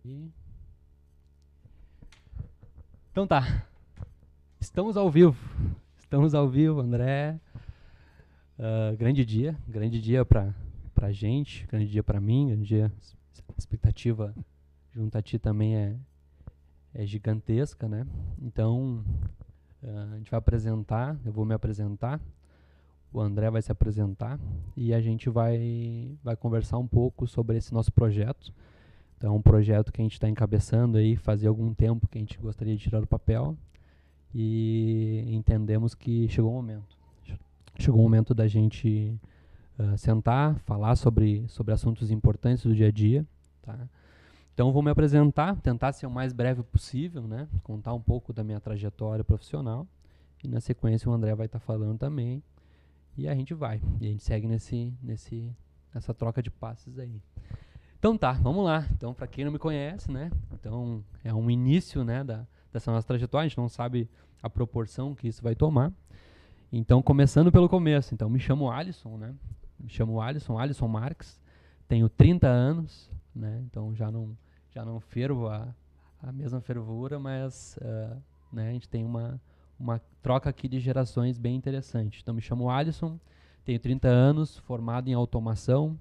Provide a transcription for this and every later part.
E... Então tá, estamos ao vivo, André. Grande dia pra gente, grande dia pra mim, grande dia, a expectativa junto a ti também é gigantesca, né? Então, a gente vai apresentar, eu vou me apresentar, o André vai se apresentar e a gente vai conversar um pouco sobre esse nosso projeto. Então, é um projeto que a gente está encabeçando aí, fazia algum tempo que a gente gostaria de tirar do papel e entendemos que chegou o momento. Chegou o momento da gente sentar, falar sobre assuntos importantes do dia a dia, tá? Então, vou me apresentar, tentar ser o mais breve possível, né? Contar um pouco da minha trajetória profissional e, na sequência, o André vai estar falando também e a gente segue nessa troca de passes aí. Então tá, vamos lá. Então, para quem não me conhece, né? Então, é um início, né, dessa nossa trajetória. A gente não sabe a proporção que isso vai tomar. Então, começando pelo começo. Então, me chamo Alisson, né? Alisson Marques. Tenho 30 anos, né? Então, já não fervo a mesma fervura, mas né, a gente tem uma troca aqui de gerações bem interessante. Então, me chamo Alisson, tenho 30 anos, formado em automação.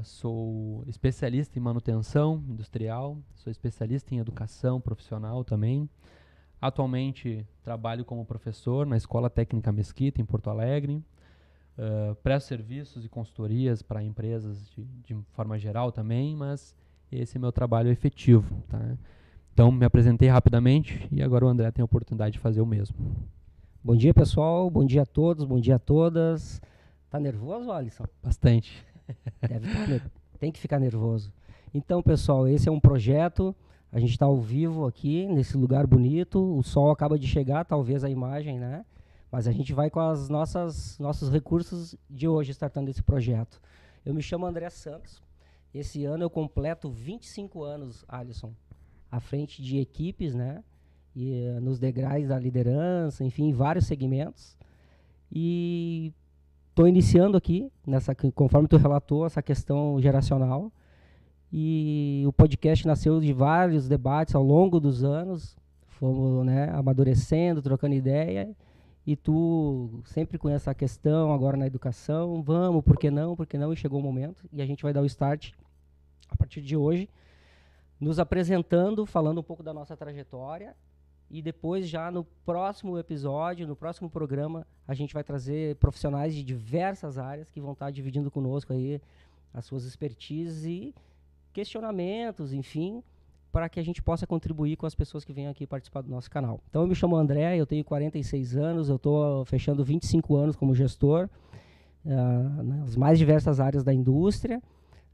Sou especialista em manutenção industrial, sou especialista em educação profissional também. Atualmente trabalho como professor na Escola Técnica Mesquita, em Porto Alegre. Presto serviços e consultorias para empresas de forma geral também, mas esse é meu trabalho efetivo, tá? Então, me apresentei rapidamente e agora o André tem a oportunidade de fazer o mesmo. Bom dia, pessoal. Bom dia a todos, bom dia a todas. Tá nervoso, Alisson? Bastante. Tem que ficar nervoso. Então, pessoal, esse é um projeto. A gente está ao vivo aqui, nesse lugar bonito. O sol acaba de chegar, talvez a imagem, né? Mas a gente vai com os nossos recursos de hoje, startando esse projeto. Eu me chamo André Santos. Esse ano eu completo 25 anos, Alisson, à frente de equipes, né? E nos degraus da liderança, enfim, em vários segmentos. E estou iniciando aqui, conforme tu relatou, essa questão geracional. E o podcast nasceu de vários debates ao longo dos anos. Fomos, né, amadurecendo, trocando ideia. E tu sempre com essa questão agora na educação. Vamos, por que não? E chegou o momento. E a gente vai dar o start a partir de hoje, nos apresentando, falando um pouco da nossa trajetória. E depois, já no próximo episódio, no próximo programa, a gente vai trazer profissionais de diversas áreas que vão estar dividindo conosco aí as suas expertises e questionamentos, enfim, para que a gente possa contribuir com as pessoas que vêm aqui participar do nosso canal. Então, eu me chamo André, eu tenho 46 anos, eu estou fechando 25 anos como gestor nas mais diversas áreas da indústria,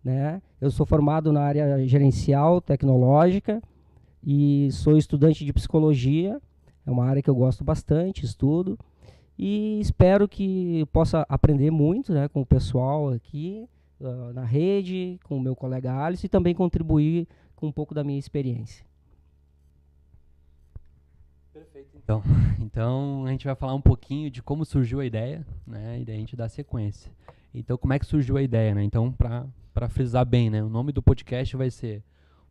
né? Eu sou formado na área gerencial, tecnológica, e sou estudante de psicologia, é uma área que eu gosto bastante, estudo, e espero que possa aprender muito, né, com o pessoal aqui na rede, com o meu colega Alisson, e também contribuir com um pouco da minha experiência. Perfeito, então a gente vai falar um pouquinho de como surgiu a ideia, né, e daí a gente dá sequência. Então, como é que surgiu a ideia, né? Então, para frisar bem, né, o nome do podcast vai ser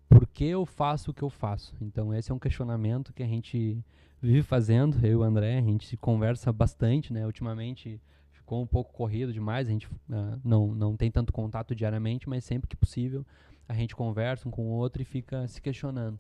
Por que eu faço o que eu faço? Então, esse é um questionamento que a gente vive fazendo, eu e o André, a gente conversa bastante, né? Ultimamente ficou um pouco corrido demais, a gente não tem tanto contato diariamente, mas sempre que possível a gente conversa um com o outro e fica se questionando.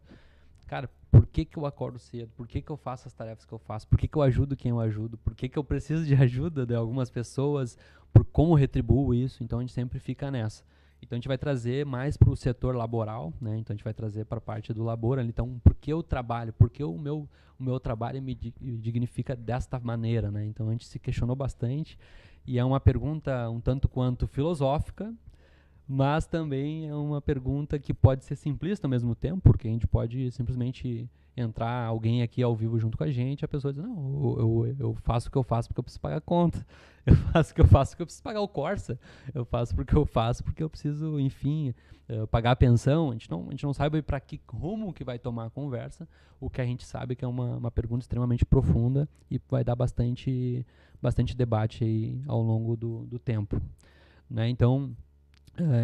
Cara, por que eu acordo cedo? Por que eu faço as tarefas que eu faço? Por que eu ajudo quem eu ajudo? Por que eu preciso de ajuda de algumas pessoas? Por como retribuo isso? Então, a gente sempre fica nessa. Então, a gente vai trazer mais para o setor laboral, né? Então, a gente vai trazer para a parte do labor. Então, por que eu trabalho? Por que o meu trabalho me dignifica desta maneira, né? Então, a gente se questionou bastante. E é uma pergunta um tanto quanto filosófica, mas também é uma pergunta que pode ser simplista ao mesmo tempo, porque a gente pode simplesmente entrar alguém aqui ao vivo junto com a gente, a pessoa diz, não, eu faço o que eu faço porque eu preciso pagar a conta, eu faço o que eu faço porque eu preciso pagar o Corsa, eu faço porque eu preciso, enfim, pagar a pensão. A gente não sabe para que rumo que vai tomar a conversa, o que a gente sabe que é uma pergunta extremamente profunda e vai dar bastante debate aí ao longo do tempo, né? Então,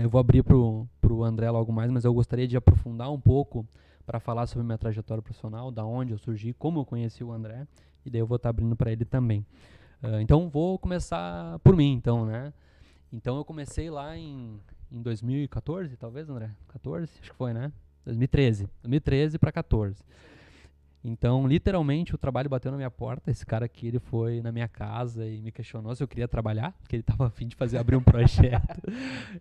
Eu vou abrir pro André logo mais, mas eu gostaria de aprofundar um pouco para falar sobre minha trajetória profissional, da onde eu surgi, como eu conheci o André, e daí eu vou estar abrindo para ele também. Então vou começar por mim, então, né? Então eu comecei lá em 2014, talvez, André? 14? Acho que foi, né? 2013 para 14. Então, literalmente, o trabalho bateu na minha porta. Esse cara aqui, ele foi na minha casa e me questionou se eu queria trabalhar, porque ele estava a fim de abrir um projeto.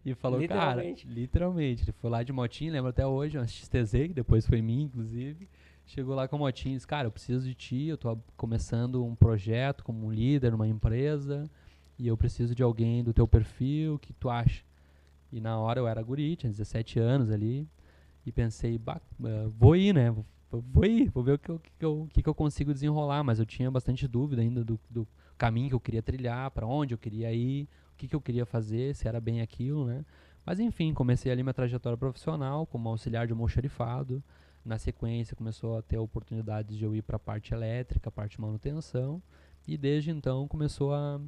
E falou, literalmente, ele foi lá de motinho, lembro até hoje, uma XTZ, que depois foi minha, inclusive. Chegou lá com a motinha e disse, cara, eu preciso de ti, eu tô começando um projeto como um líder numa empresa, e eu preciso de alguém do teu perfil, o que tu acha? E na hora eu era guri, tinha 17 anos ali, e pensei, vou ir, né? Vou ir, vou ver o que eu consigo desenrolar, mas eu tinha bastante dúvida ainda do caminho que eu queria trilhar, para onde eu queria ir, o que eu queria fazer, se era bem aquilo, né? Mas enfim, comecei ali minha trajetória profissional como auxiliar de almoxarifado. Na sequência começou a ter oportunidades de eu ir para a parte elétrica, a parte de manutenção, e desde então começou a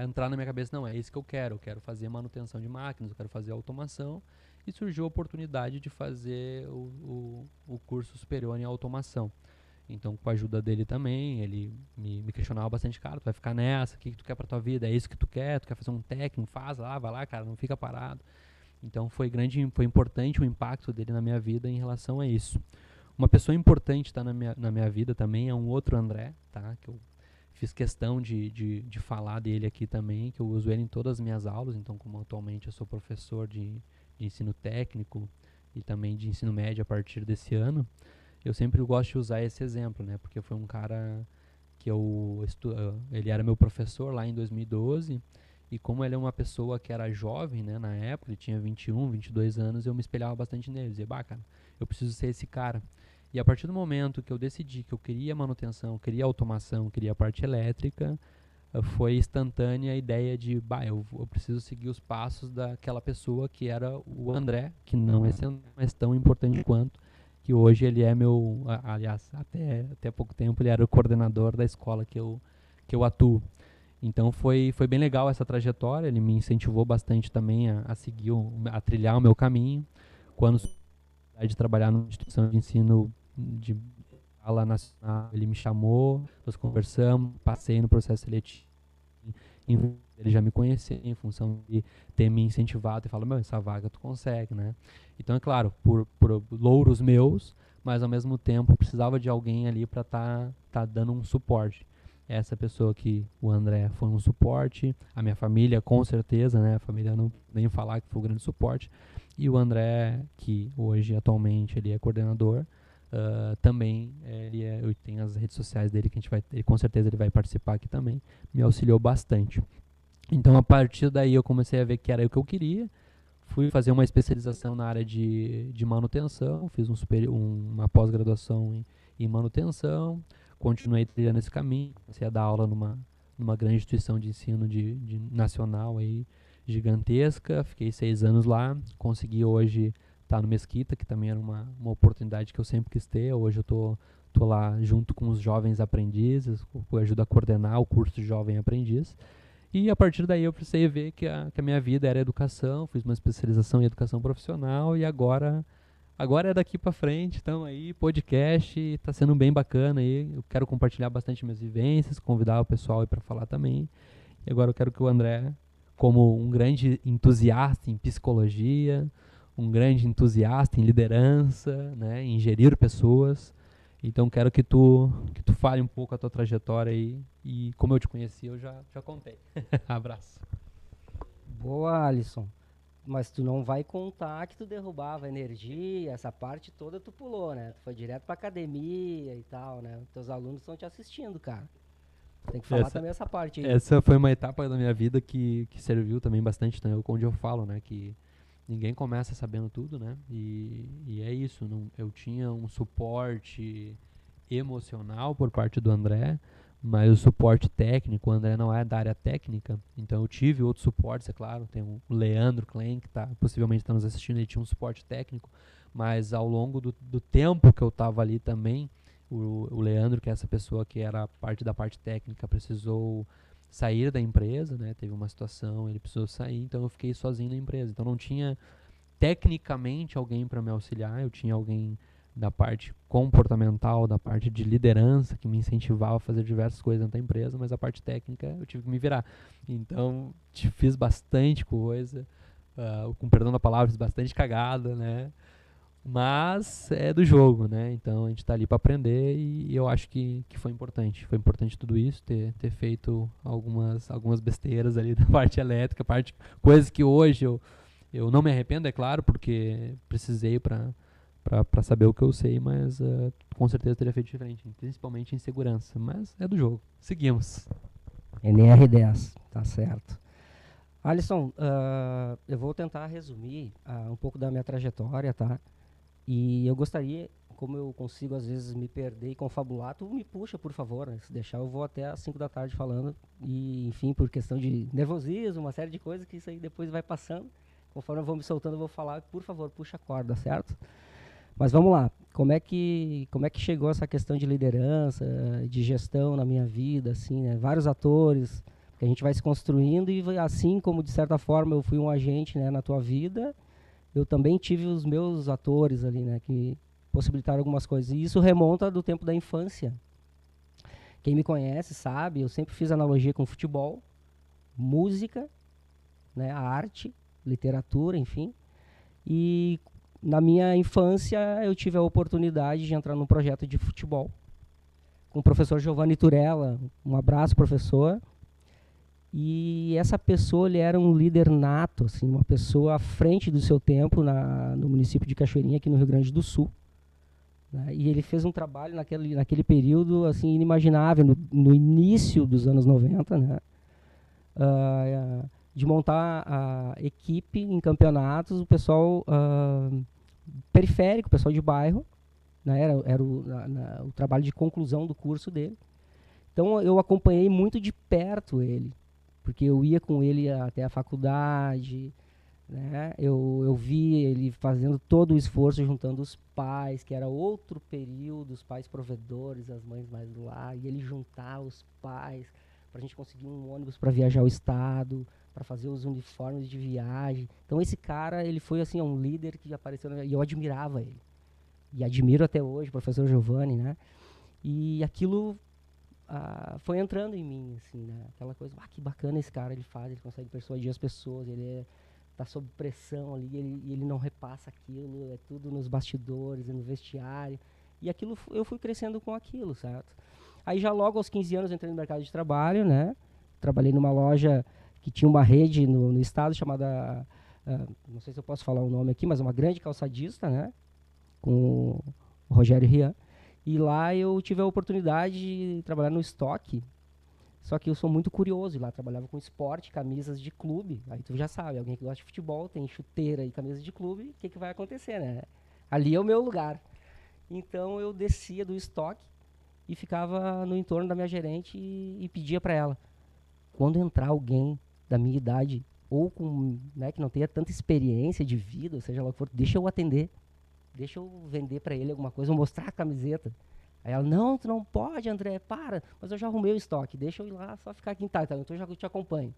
entrar na minha cabeça, não, é isso que eu quero fazer manutenção de máquinas, eu quero fazer automação, e surgiu a oportunidade de fazer o curso superior em automação. Então, com a ajuda dele também, ele me questionava bastante, cara, tu vai ficar nessa, o que tu quer pra tua vida? É isso que tu quer fazer um técnico? Faz lá, vai lá, cara, não fica parado. Então, foi importante o impacto dele na minha vida em relação a isso. Uma pessoa importante tá na minha vida também é um outro André, tá? Que eu fiz questão de falar dele aqui também, que eu uso ele em todas as minhas aulas. Então, como atualmente eu sou professor de ensino técnico e também de ensino médio a partir desse ano, eu sempre gosto de usar esse exemplo, né? Porque foi um cara que ele era meu professor lá em 2012, e como ele é uma pessoa que era jovem, né, na época, ele tinha 21, 22 anos, eu me espelhava bastante nele, dizia, cara, eu preciso ser esse cara. E a partir do momento que eu decidi que eu queria manutenção, queria automação, queria a parte elétrica, foi instantânea a ideia de, eu preciso seguir os passos daquela pessoa que era o André, que não é mais tão importante quanto, que hoje ele é meu, aliás, até pouco tempo ele era o coordenador da escola que eu atuo. Então foi bem legal essa trajetória, ele me incentivou bastante também a seguir, a trilhar o meu caminho. Quando de trabalhar numa instituição de ensino de escala nacional, ele me chamou, nós conversamos, passei no processo seletivo, ele já me conhecia em função de ter me incentivado e falou, essa vaga tu consegue, né? Então, é claro, por louros meus, mas ao mesmo tempo precisava de alguém ali para tá dando um suporte. Essa pessoa que o André foi um suporte, a minha família com certeza, né? A família não nem falar que foi um grande suporte. E o André, que hoje atualmente ele é coordenador, também eu tenho as redes sociais dele que com certeza ele vai participar aqui também, me auxiliou bastante. Então a partir daí eu comecei a ver que era o que eu queria, fui fazer uma especialização na área de manutenção, fiz uma pós-graduação em manutenção, continuei trilhando esse caminho, comecei a dar aula numa grande instituição de ensino de nacional aí, gigantesca, fiquei 6 anos lá, consegui hoje estar no Mesquita, que também era uma oportunidade que eu sempre quis ter. Hoje eu tô lá junto com os jovens aprendizes, eu ajudo a coordenar o curso de jovem aprendiz. E a partir daí eu precisei ver que a minha vida era educação, fiz uma especialização em educação profissional e agora é daqui para frente, então aí podcast, está sendo bem bacana aí. Eu quero compartilhar bastante minhas vivências, convidar o pessoal aí para falar também. E agora eu quero que o André, como um grande entusiasta em psicologia, um grande entusiasta em liderança, né, em gerir pessoas. Então quero que tu fale um pouco a tua trajetória aí, e como eu te conheci eu já contei. Abraço. Boa, Alisson. Mas tu não vai contar que tu derrubava energia, essa parte toda tu pulou, né? Tu foi direto pra academia e tal, né? Teus alunos estão te assistindo, cara. Tem que falar também essa parte aí. Essa foi uma etapa da minha vida que serviu também bastante, né? Onde eu falo, né? Que ninguém começa sabendo tudo, né? E é isso. Eu tinha um suporte emocional por parte do André, mas o suporte técnico, o André não é da área técnica, então eu tive outros suportes, é claro. Tem o Leandro Klein, que possivelmente está nos assistindo, ele tinha um suporte técnico, mas ao longo do tempo que eu estava ali também, o Leandro, que é essa pessoa que era parte da parte técnica, precisou sair da empresa, né? Teve uma situação, ele precisou sair, então eu fiquei sozinho na empresa. Então não tinha tecnicamente alguém para me auxiliar, eu tinha alguém da parte comportamental, da parte de liderança, que me incentivava a fazer diversas coisas dentro da empresa, mas a parte técnica eu tive que me virar. Então, fiz bastante coisa, com perdão da palavra, fiz bastante cagada, né? Mas é do jogo, né? Então a gente tá ali para aprender e eu acho que foi importante. Foi importante tudo isso, ter feito algumas besteiras ali da parte elétrica, coisas que hoje eu não me arrependo, é claro, porque precisei para saber o que eu sei, mas com certeza teria feito diferente, principalmente em segurança. Mas é do jogo. Seguimos. NR10, tá certo. Alisson, eu vou tentar resumir um pouco da minha trajetória, tá? E eu gostaria, como eu consigo às vezes me perder e confabular, tu me puxa, por favor, né? Se deixar eu vou até às 5 da tarde falando. E, enfim, por questão de nervosismo, uma série de coisas que isso aí depois vai passando. Conforme eu vou me soltando, eu vou falar, por favor, puxa a corda, certo? Mas vamos lá, como é que chegou essa questão de liderança, de gestão na minha vida, assim, né? Vários atores, que a gente vai se construindo e assim como, de certa forma, eu fui um agente, né, na tua vida, eu também tive os meus atores ali, né, que possibilitaram algumas coisas. E isso remonta do tempo da infância. Quem me conhece sabe, eu sempre fiz analogia com futebol, música, né, a arte, literatura, enfim. E na minha infância eu tive a oportunidade de entrar num projeto de futebol com o professor Giovanni Turella. Um abraço, professor. E essa pessoa, ele era um líder nato, assim, uma pessoa à frente do seu tempo no município de Cachoeirinha, aqui no Rio Grande do Sul. Né? E ele fez um trabalho naquele período assim, inimaginável, no início dos anos 90, né? De montar a equipe em campeonatos, o pessoal periférico, o pessoal de bairro, né? Era o trabalho de conclusão do curso dele. Então eu acompanhei muito de perto ele, porque eu ia com ele até a faculdade, né? Eu vi ele fazendo todo o esforço, juntando os pais, que era outro período, os pais provedores, as mães mais do lar, e ele juntar os pais para a gente conseguir um ônibus para viajar ao estado, para fazer os uniformes de viagem. Então esse cara, ele foi assim um líder que apareceu, e eu admirava ele. E admiro até hoje o professor Giovanni, né? E aquilo foi entrando em mim, assim, né? Aquela coisa, que bacana esse cara, ele consegue persuadir as pessoas, ele tá sob pressão ali, e ele não repassa aquilo, é tudo nos bastidores, no vestiário. E aquilo, eu fui crescendo com aquilo, certo? Aí já logo aos 15 anos eu entrei no mercado de trabalho, né? Trabalhei numa loja que tinha uma rede no estado chamada, não sei se eu posso falar o nome aqui, mas uma grande calçadista, né? Com o Rogério Rian. E lá eu tive a oportunidade de trabalhar no estoque. Só que eu sou muito curioso. E lá trabalhava com esporte, camisas de clube. Aí tu já sabe, alguém que gosta de futebol, tem chuteira e camisas de clube, o que vai acontecer, né? Ali é o meu lugar. Então eu descia do estoque e ficava no entorno da minha gerente e pedia para ela: quando entrar alguém da minha idade, ou com, né, que não tenha tanta experiência de vida, ou seja lá o que for, deixa eu atender. Deixa eu vender para ele alguma coisa, ou mostrar a camiseta. Aí ela, não, tu não pode, André, para. Mas eu já arrumei o estoque, deixa eu ir lá, só ficar aqui em casa, então eu já te acompanho.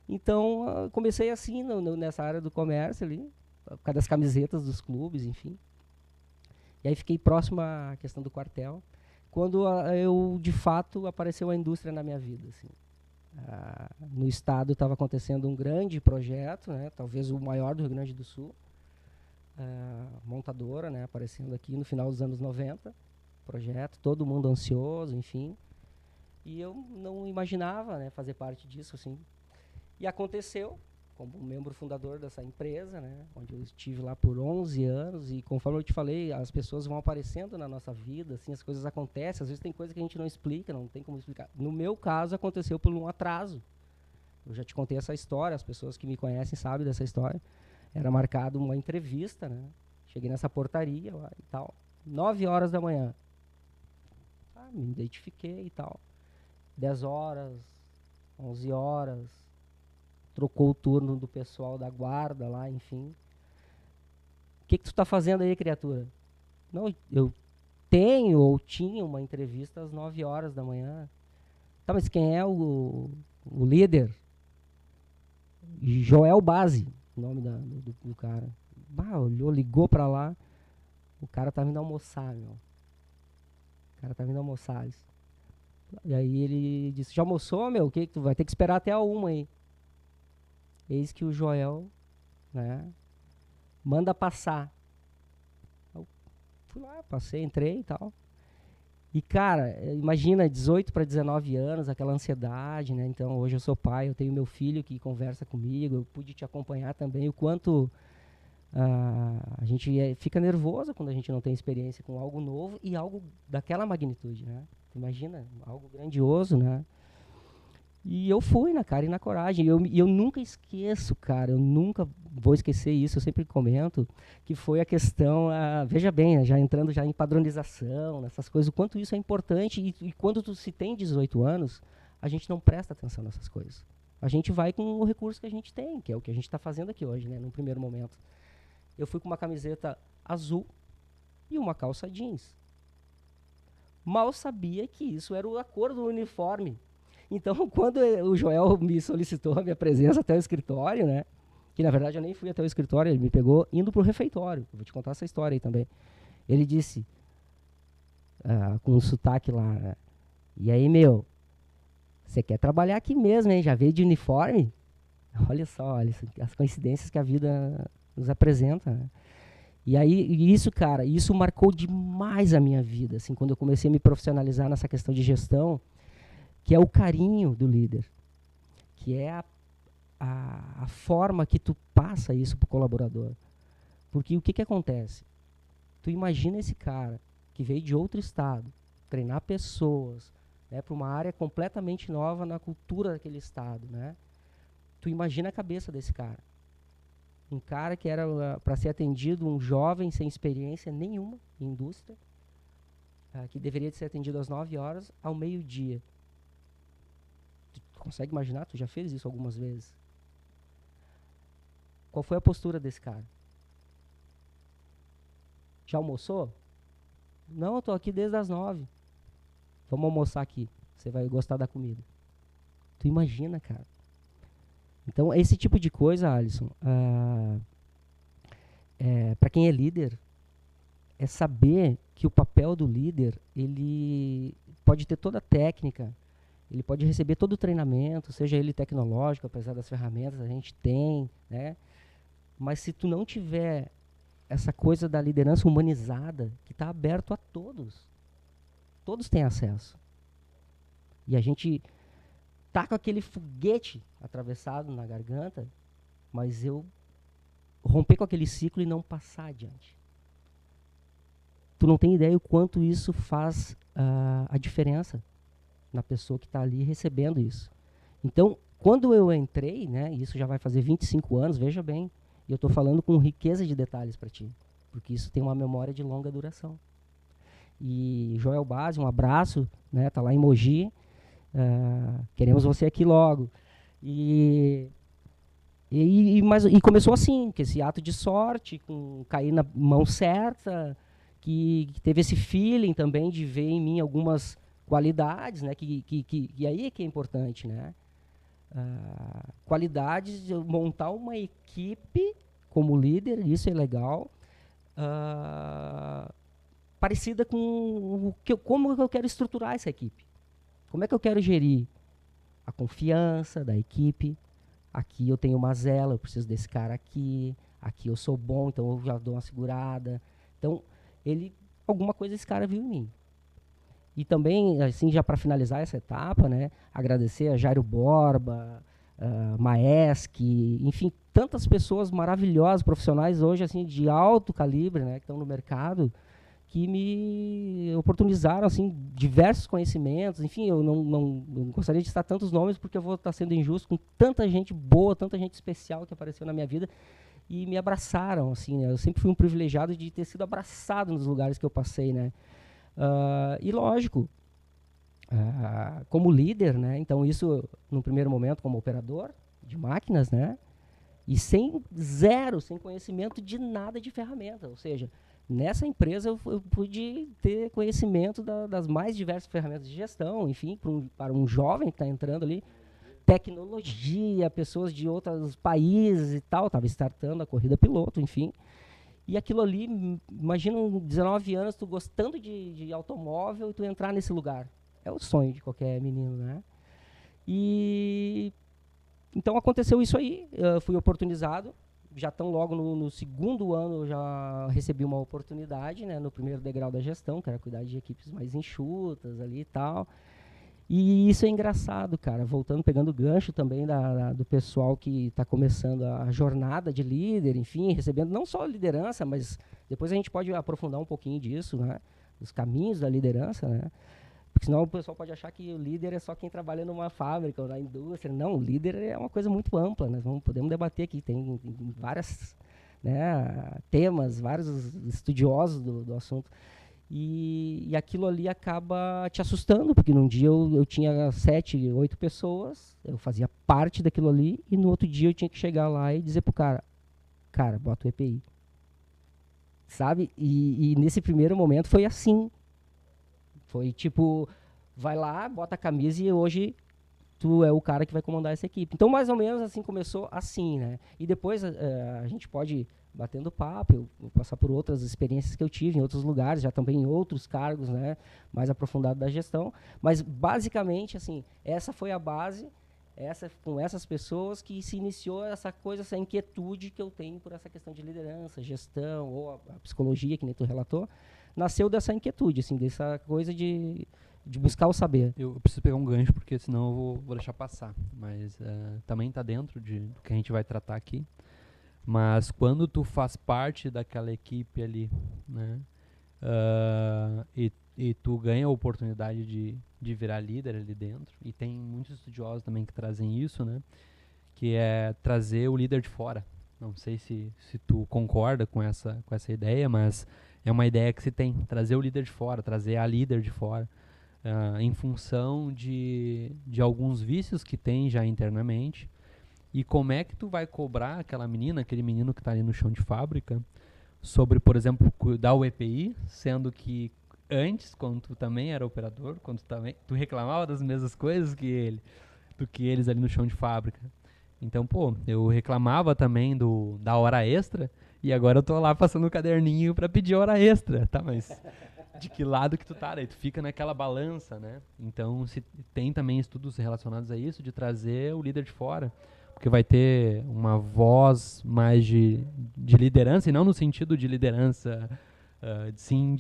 Então, comecei assim, nessa área do comércio ali, por causa das camisetas dos clubes, enfim. E aí fiquei próximo à questão do quartel, quando eu, de fato, apareceu a indústria na minha vida, assim. No estado estava acontecendo um grande projeto, né, talvez o maior do Rio Grande do Sul, montadora, né, aparecendo aqui no final dos anos 90, projeto, todo mundo ansioso, enfim, e eu não imaginava, né, fazer parte disso, assim, e aconteceu, como membro fundador dessa empresa, né, onde eu estive lá por 11 anos, e conforme eu te falei, as pessoas vão aparecendo na nossa vida, assim, as coisas acontecem, às vezes tem coisa que a gente não explica, não tem como explicar. No meu caso, aconteceu por um atraso. Eu já te contei essa história, as pessoas que me conhecem sabem dessa história. Era marcado uma entrevista, né? Cheguei nessa portaria lá e tal. 9 horas da manhã. Me identifiquei e tal. 10 horas, 11 horas. Trocou o turno do pessoal da guarda lá, enfim. O que tu está fazendo aí, criatura? Não, eu tenho ou tinha uma entrevista às 9 horas da manhã. Tá, mas quem é o o líder, Joel Base, o nome do cara. Bah, olhou, ligou pra lá. O cara tá vindo almoçar, meu. O cara tá vindo almoçar. E aí ele disse, já almoçou, meu? O que tu vai ter que esperar até a 1 aí. Eis que o Joel, né, manda passar. Eu fui lá, passei, entrei e tal. E, cara, imagina, 18 para 19 anos, aquela ansiedade, né? Então, hoje eu sou pai, eu tenho meu filho que conversa comigo, eu pude te acompanhar também, o quanto a gente fica nervoso quando a gente não tem experiência com algo novo e algo daquela magnitude, né? Imagina, algo grandioso, né? E eu fui na cara e na coragem. E eu nunca esqueço, cara, eu nunca vou esquecer isso, eu sempre comento, que foi a questão, veja bem, né, já entrando já em padronização, nessas coisas, o quanto isso é importante. E quando tu se tem 18 anos, a gente não presta atenção nessas coisas. A gente vai com o recurso que a gente tem, que é o que a gente está fazendo aqui hoje, né, num primeiro momento. Eu fui com uma camiseta azul e uma calça jeans. Mal sabia que isso era a cor do uniforme. Então, quando o Joel me solicitou a minha presença até o escritório, né, que na verdade eu nem fui até o escritório, ele me pegou indo para o refeitório. Eu vou te contar essa história aí também. Ele disse, com um sotaque lá, né, e aí, meu, você quer trabalhar aqui mesmo, hein? Já veio de uniforme? Olha só, olha as coincidências que a vida nos apresenta, né? E aí, isso, cara, isso marcou demais a minha vida, assim, quando eu comecei a me profissionalizar nessa questão de gestão, que é o carinho do líder, que é a forma que tu passa isso pro colaborador. Porque o que acontece? Tu imagina esse cara que veio de outro estado, treinar pessoas, né, para uma área completamente nova na cultura daquele estado, né? Tu imagina a cabeça desse cara. Um cara que era para ser atendido, um jovem sem experiência nenhuma em indústria, que deveria ser atendido às 9 horas, ao meio-dia. Tu consegue imaginar? Tu já fez isso algumas vezes. Qual foi a postura desse cara? Já almoçou? Não, eu estou aqui desde as 9. Vamos almoçar aqui. Você vai gostar da comida. Tu imagina, cara. Então, esse tipo de coisa, Alisson, para quem é líder, é saber que o papel do líder, ele pode ter toda a técnica, ele pode receber todo o treinamento, seja ele tecnológico, apesar das ferramentas a gente tem, né? Mas se tu não tiver essa coisa da liderança humanizada, que está aberto a todos, todos têm acesso. E a gente tá com aquele foguete atravessado na garganta, mas eu romper com aquele ciclo e não passar adiante. Tu não tem ideia o quanto isso faz a diferença na pessoa que está ali recebendo isso. Então, quando eu entrei, né, isso já vai fazer 25 anos, veja bem, e eu estou falando com riqueza de detalhes para ti, porque isso tem uma memória de longa duração. E Joel Base, um abraço, né, tá lá em Mogi, queremos você aqui logo. E começou assim, com esse ato de sorte, com cair na mão certa, que teve esse feeling também de ver em mim algumas qualidades, né, que aí é que é importante, né? Qualidades de montar uma equipe como líder, isso é legal, parecida com como eu quero estruturar essa equipe. Como é que eu quero gerir a confiança da equipe? Aqui eu tenho uma zela, eu preciso desse cara aqui. Aqui eu sou bom, então eu já dou uma segurada. Então, alguma coisa esse cara viu em mim. E também, assim, já para finalizar essa etapa, né, agradecer a Jairo Borba, Maesc, enfim, tantas pessoas maravilhosas, profissionais hoje, assim, de alto calibre, né, que estão no mercado, que me oportunizaram, assim, diversos conhecimentos. Enfim, eu não gostaria de citar tantos nomes, porque eu vou estar sendo injusto com tanta gente boa, tanta gente especial que apareceu na minha vida e me abraçaram, assim, né? Eu sempre fui um privilegiado de ter sido abraçado nos lugares que eu passei, né? E lógico, como líder, né? Então isso, no primeiro momento, como operador de máquinas, né? E sem conhecimento de nada de ferramenta, ou seja, nessa empresa eu pude ter conhecimento das mais diversas ferramentas de gestão, enfim, para um jovem que está entrando ali, tecnologia, pessoas de outros países e tal, estava startando a corrida piloto, enfim. E aquilo ali, imagina 19 anos, tu gostando de automóvel e tu entrar nesse lugar. É o sonho de qualquer menino, né? E então aconteceu isso aí, fui oportunizado, já tão logo no segundo ano eu já recebi uma oportunidade, né, no primeiro degrau da gestão, que era cuidar de equipes mais enxutas ali e tal. E isso é engraçado, cara, voltando, pegando o gancho também do pessoal que está começando a jornada de líder, enfim, recebendo não só liderança, mas depois a gente pode aprofundar um pouquinho disso, né, dos caminhos da liderança, né, porque senão o pessoal pode achar que o líder é só quem trabalha numa fábrica ou na indústria. Não, o líder é uma coisa muito ampla, né, podemos debater aqui, tem várias, né, temas, vários estudiosos do assunto. E aquilo ali acaba te assustando, porque num dia eu tinha 7, 8 pessoas, eu fazia parte daquilo ali, e no outro dia eu tinha que chegar lá e dizer pro cara, bota o EPI. Sabe? E nesse primeiro momento foi assim. Foi tipo, vai lá, bota a camisa e hoje tu é o cara que vai comandar essa equipe. Então, mais ou menos assim, começou assim, né? E depois a gente pode, batendo papo, eu vou passar por outras experiências que eu tive em outros lugares, já também em outros cargos, né? Mais aprofundado da gestão. Mas, basicamente, assim, essa foi a base, com essas pessoas que se iniciou essa coisa, essa inquietude que eu tenho por essa questão de liderança, gestão, ou a psicologia, que nem tu relatou, nasceu dessa inquietude, assim, dessa coisa de buscar o saber. Eu preciso pegar um gancho, porque senão eu vou deixar passar. Mas também está dentro do que a gente vai tratar aqui. Mas quando tu faz parte daquela equipe ali, né, e tu ganha a oportunidade de virar líder ali dentro, e tem muitos estudiosos também que trazem isso, né, que é trazer o líder de fora. Não sei se tu concorda com essa ideia, mas é uma ideia que se tem, trazer o líder de fora, trazer a líder de fora. Em função de alguns vícios que tem já internamente. E como é que tu vai cobrar aquela menina, aquele menino que está ali no chão de fábrica, sobre, por exemplo, cuidar o EPI, sendo que antes, quando tu também era operador, quando tu reclamava das mesmas coisas do que eles ali no chão de fábrica. Então, pô, eu reclamava também da hora extra, e agora eu tô lá passando o caderninho para pedir hora extra, tá? Mas de que lado que tu tá, daí tu fica naquela balança, né? Então, se tem também estudos relacionados a isso, de trazer o líder de fora, porque vai ter uma voz mais de liderança, e não no sentido de liderança, sim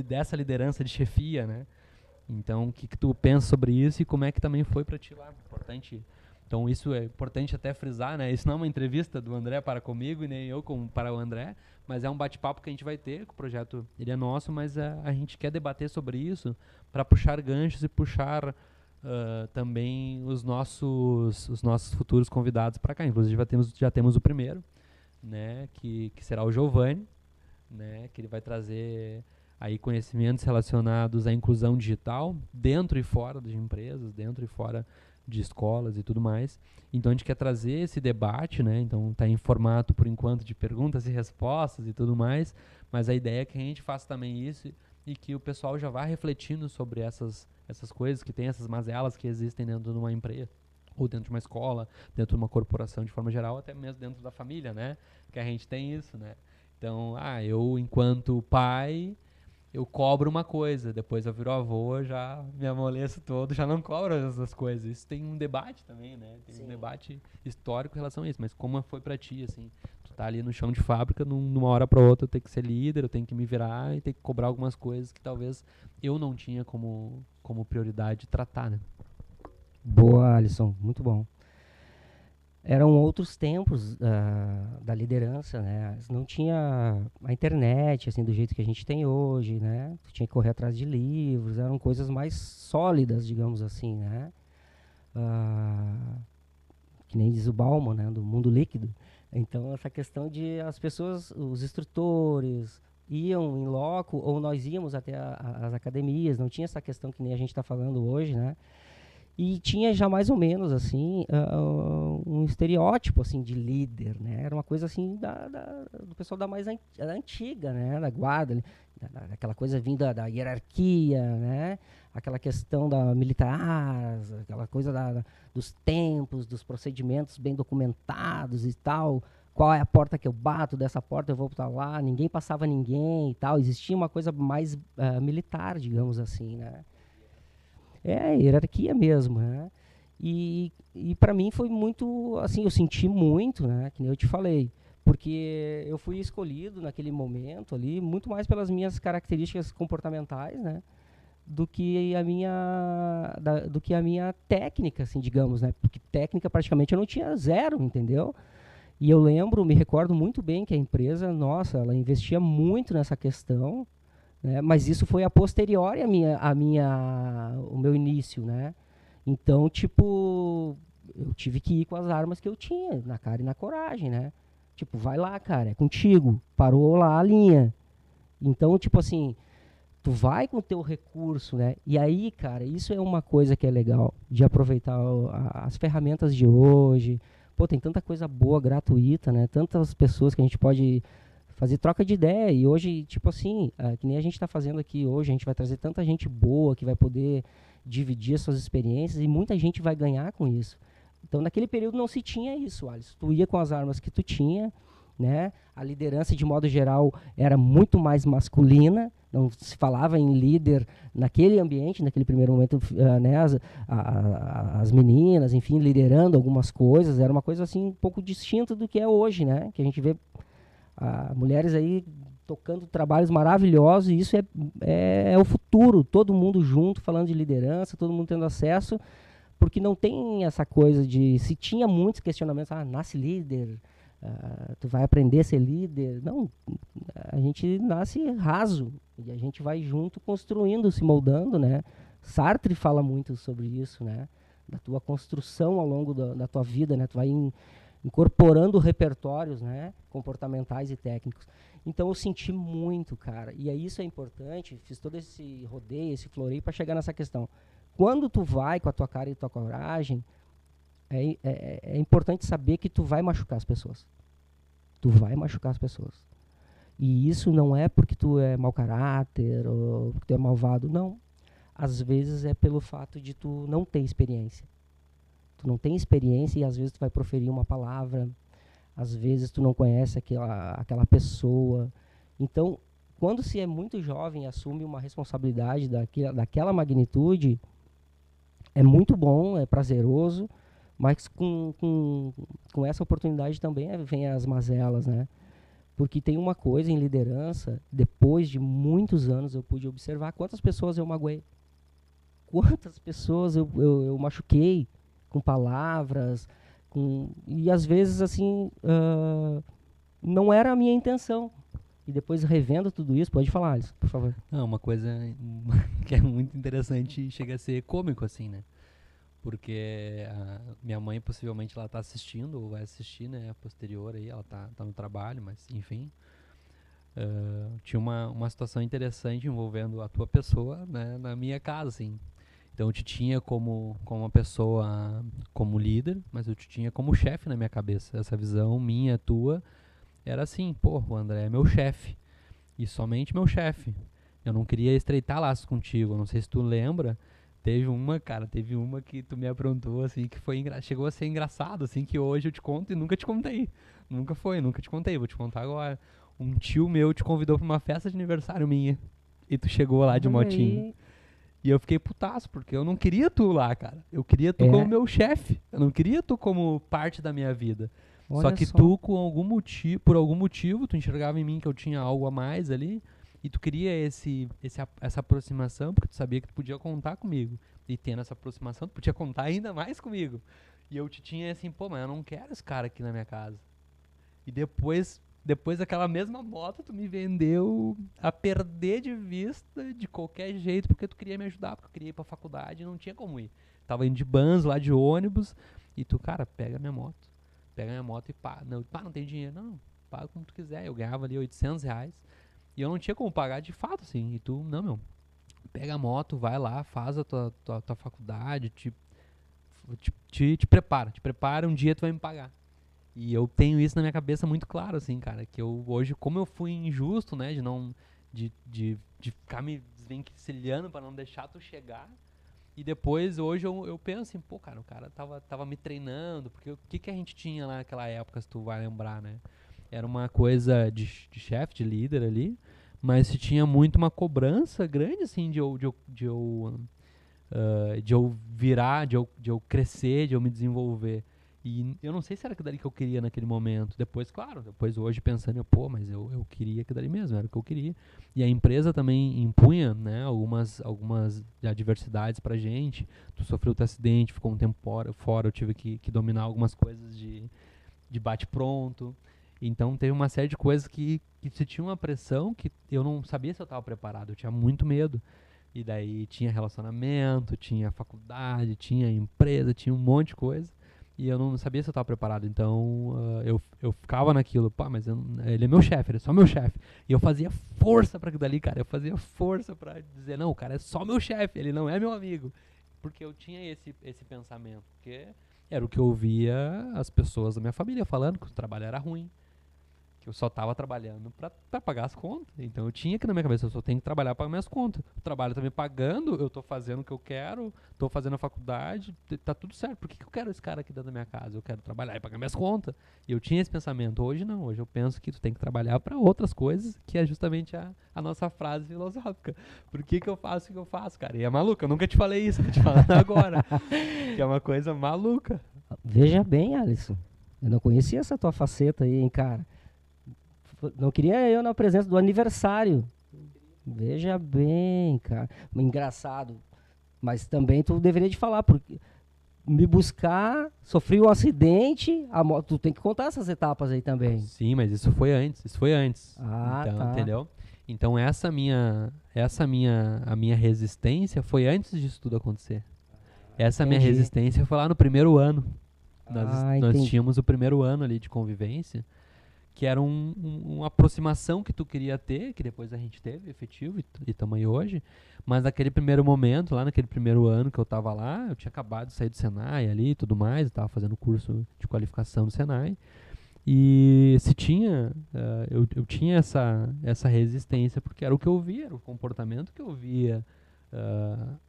dessa liderança de chefia, né? Então, o que tu pensa sobre isso e como é que também foi para ti lá? Importante. Então, isso é importante até frisar, né? Isso não é uma entrevista do André para comigo, e nem eu para o André, mas é um bate-papo que a gente vai ter, que o projeto ele é nosso, mas a gente quer debater sobre isso para puxar ganchos e puxar também os nossos futuros convidados para cá. Inclusive, já temos o primeiro, né? Que será o Giovanni, né? Que ele vai trazer aí conhecimentos relacionados à inclusão digital dentro e fora de empresas, dentro e fora de escolas e tudo mais. Então a gente quer trazer esse debate, né? Então está em formato por enquanto de perguntas e respostas e tudo mais, mas a ideia é que a gente faça também isso e que o pessoal já vá refletindo sobre essas coisas, que tem essas mazelas que existem dentro de uma empresa, ou dentro de uma escola, dentro de uma corporação de forma geral, até mesmo dentro da família, né? Que a gente tem isso, né? Então, eu enquanto pai, eu cobro uma coisa, depois eu viro avô, já me amoleço todo, já não cobro essas coisas. Isso tem um debate também, né? Tem um debate histórico em relação a isso, mas como foi pra ti, assim? Tu tá ali no chão de fábrica, numa hora pra outra eu tenho que ser líder, eu tenho que me virar e tenho que cobrar algumas coisas que talvez eu não tinha como prioridade tratar, né? Boa, Alisson, muito bom. Eram outros tempos da liderança, né? Não tinha a internet, assim, do jeito que a gente tem hoje, né? Tu tinha que correr atrás de livros, eram coisas mais sólidas, digamos assim, né? Que nem diz o Bauman, né? Do mundo líquido. Então, essa questão de as pessoas, os instrutores, iam em loco, ou nós íamos até as academias, não tinha essa questão que nem a gente está falando hoje, né? E tinha já mais ou menos assim um estereótipo assim de líder, né? Era uma coisa assim do pessoal da antiga, né? Da guarda, aquela coisa vinda da hierarquia, né? Aquela questão da militar, aquela coisa dos tempos, dos procedimentos bem documentados e tal. Qual é a porta que eu bato? Dessa porta eu vou para lá. Ninguém passava ninguém e tal. Existia uma coisa mais militar, digamos assim, né? É, hierarquia mesmo, né? E para mim foi muito, assim, eu senti muito, né? Que nem eu te falei, porque eu fui escolhido naquele momento ali, muito mais pelas minhas características comportamentais, né? Do que a minha técnica, assim, digamos, né? Porque técnica praticamente eu não tinha zero, entendeu? E eu lembro, me recordo muito bem que a empresa, nossa, ela investia muito nessa questão, né? Mas isso foi a posteriori o meu início, né? Então, tipo, eu tive que ir com as armas que eu tinha, na cara e na coragem, né? Tipo, vai lá, cara, é contigo. Parou lá a linha. Então, tipo assim, tu vai com o teu recurso, né? E aí, cara, isso é uma coisa que é legal, de aproveitar as ferramentas de hoje. Pô, tem tanta coisa boa, gratuita, né? Tantas pessoas que a gente pode fazer troca de ideia. E hoje, tipo assim, que nem a gente está fazendo aqui hoje, a gente vai trazer tanta gente boa que vai poder dividir as suas experiências e muita gente vai ganhar com isso. Então, naquele período não se tinha isso, Alisson. Tu ia com as armas que tu tinha, né? A liderança, de modo geral, era muito mais masculina, não se falava em líder naquele ambiente, naquele primeiro momento, né? As meninas, enfim, liderando algumas coisas, era uma coisa assim um pouco distinta do que é hoje, né? Que a gente vê mulheres aí tocando trabalhos maravilhosos, e isso é o futuro, todo mundo junto, falando de liderança, todo mundo tendo acesso, porque não tem essa coisa de, se tinha muitos questionamentos, nasce líder, tu vai aprender a ser líder. Não, a gente nasce raso, e a gente vai junto construindo, se moldando, né? Sartre fala muito sobre isso, né? Da tua construção ao longo da tua vida, né? Tu vai incorporando repertórios, né, comportamentais e técnicos. Então eu senti muito, cara. E aí isso é importante, fiz todo esse rodeio, esse floreio para chegar nessa questão. Quando tu vai com a tua cara e tua coragem, é importante saber que tu vai machucar as pessoas. Tu vai machucar as pessoas. E isso não é porque tu é mau caráter ou porque tu é malvado, não. Às vezes é pelo fato de tu não ter experiência. Tu não tem experiência e às vezes tu vai proferir uma palavra, às vezes tu não conhece aquela pessoa. Então, quando se é muito jovem e assume uma responsabilidade daquela magnitude, é muito bom, é prazeroso, mas com essa oportunidade também vem as mazelas, né? Porque tem uma coisa em liderança, depois de muitos anos eu pude observar quantas pessoas eu magoei, quantas pessoas eu machuquei, com palavras, e às vezes assim não era a minha intenção. E depois revendo tudo isso, pode falar, Alisson, por favor. Não, uma coisa que é muito interessante e chega a ser cômico, assim, né? Porque a minha mãe possivelmente ela tá assistindo, ou vai assistir, né, a posterior aí, ela tá no trabalho, mas enfim. Tinha uma situação interessante envolvendo a tua pessoa, né, na minha casa, assim. Então eu te tinha como uma pessoa, como líder, mas eu te tinha como chefe na minha cabeça. Essa visão minha, tua, era assim, pô, o André é meu chefe. E somente meu chefe. Eu não queria estreitar laços contigo. Eu não sei se tu lembra. Teve uma que tu me aprontou, assim, que chegou a ser engraçado, assim, que hoje eu te conto e nunca te contei. Nunca te contei. Vou te contar agora. Um tio meu te convidou pra uma festa de aniversário minha. E tu chegou lá de motinho. E eu fiquei putaço, porque eu não queria tu lá, cara. Eu queria tu como meu chefe. Eu não queria tu como parte da minha vida. Só que tu, por algum motivo, tu enxergava em mim que eu tinha algo a mais ali. E tu queria essa aproximação, porque tu sabia que tu podia contar comigo. E tendo essa aproximação, tu podia contar ainda mais comigo. E eu te tinha assim, pô, mas eu não quero esse cara aqui na minha casa. E depois daquela mesma moto, tu me vendeu a perder de vista de qualquer jeito, porque tu queria me ajudar, porque eu queria ir pra faculdade e não tinha como ir. Tava indo de Banzo, lá de ônibus, e tu, cara, pega minha moto e pá. Não tem dinheiro, não, paga como tu quiser. Eu ganhava ali R$800, e eu não tinha como pagar de fato, assim. E tu, não, meu, pega a moto, vai lá, faz a tua faculdade, te prepara, um dia tu vai me pagar. E eu tenho isso na minha cabeça muito claro, assim, cara, que eu hoje, como eu fui injusto, né, de ficar me desvencilhando pra não deixar tu chegar, e depois, hoje, eu penso assim, pô, cara, o cara tava me treinando, porque o que a gente tinha lá naquela época, se tu vai lembrar, né? Era uma coisa de chefe, de líder ali, mas se tinha muito uma cobrança grande, assim, de eu virar, de eu crescer, de eu me desenvolver. E eu não sei se era aquilo dali que eu queria naquele momento. Depois, claro, depois hoje pensando, pô, mas eu queria aquilo dali mesmo, era o que eu queria. E a empresa também impunha, né, algumas adversidades pra gente. Tu sofreu teu acidente, ficou um tempo fora, eu tive que dominar algumas coisas de bate-pronto. Então teve uma série de coisas que se tinha uma pressão que eu não sabia se eu estava preparado, eu tinha muito medo. E daí tinha relacionamento, tinha faculdade, tinha empresa, tinha um monte de coisa. E eu não sabia se eu estava preparado. Então eu ficava naquilo, pá, mas ele é meu chefe, ele é só meu chefe. E eu fazia força para aquilo dali, cara. Eu fazia força para dizer, não, o cara é só meu chefe, ele não é meu amigo. Porque eu tinha esse pensamento. Porque era o que eu ouvia as pessoas da minha família falando, que o trabalho era ruim, que eu só tava trabalhando pra pagar as contas. Então eu tinha que na minha cabeça, eu só tenho que trabalhar pra pagar minhas contas. O trabalho tá me pagando, eu tô fazendo o que eu quero, tô fazendo a faculdade, tá tudo certo. Por que eu quero esse cara aqui dentro da minha casa? Eu quero trabalhar e pagar minhas contas. E eu tinha esse pensamento. Hoje não, hoje eu penso que tu tem que trabalhar pra outras coisas, que é justamente a nossa frase filosófica. Por que eu faço o que eu faço, cara? E é maluco, eu nunca te falei isso, eu tô te falando agora. Que é uma coisa maluca. Veja bem, Alisson. Eu não conhecia essa tua faceta aí, hein, cara. Não queria eu na presença do aniversário. Veja bem, cara. Engraçado. Mas também tu deveria de falar, porque me buscar, sofri um acidente, tu tem que contar essas etapas aí também. Sim, mas isso foi antes. Ah, Então, tá. entendeu? Então a minha resistência foi antes disso tudo acontecer. Essa minha Entendi. resistência foi lá no primeiro ano. Nós Entendi. tínhamos o primeiro ano ali de convivência, que era uma aproximação que tu queria ter, que depois a gente teve, efetivo, e estamos aí hoje. Mas naquele primeiro momento, lá naquele primeiro ano que eu tava lá, eu tinha acabado de sair do Senai ali e tudo mais, eu tava fazendo curso de qualificação do Senai. E se tinha, eu tinha essa resistência, porque era o que eu via, era o comportamento que eu via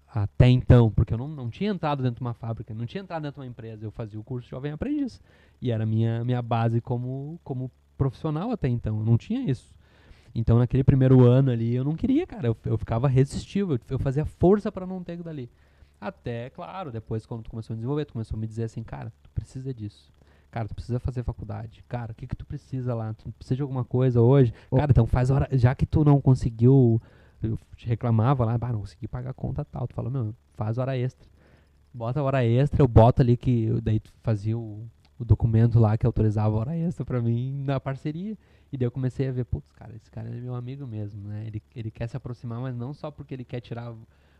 até então, porque eu não tinha entrado dentro de uma fábrica, não tinha entrado dentro de uma empresa, eu fazia o curso de Jovem Aprendiz. E era a minha base como profissional até então, eu não tinha isso. Então naquele primeiro ano ali eu não queria, cara, eu ficava resistivo, eu fazia força para não ter aquilo dali. Até, claro, depois quando tu começou a desenvolver, tu começou a me dizer assim, cara, tu precisa disso. Cara, tu precisa fazer faculdade. Cara, o que tu precisa lá? Tu precisa de alguma coisa hoje? Cara, então faz hora. Já que tu não conseguiu, eu te reclamava lá, não consegui pagar a conta tal. Tu fala, meu, faz hora extra. Bota hora extra, eu boto ali que. Daí tu fazia o documento lá que autorizava a hora extra pra mim na parceria. E daí eu comecei a ver, putz, cara, esse cara é meu amigo mesmo, né? Ele quer se aproximar, mas não só porque ele quer tirar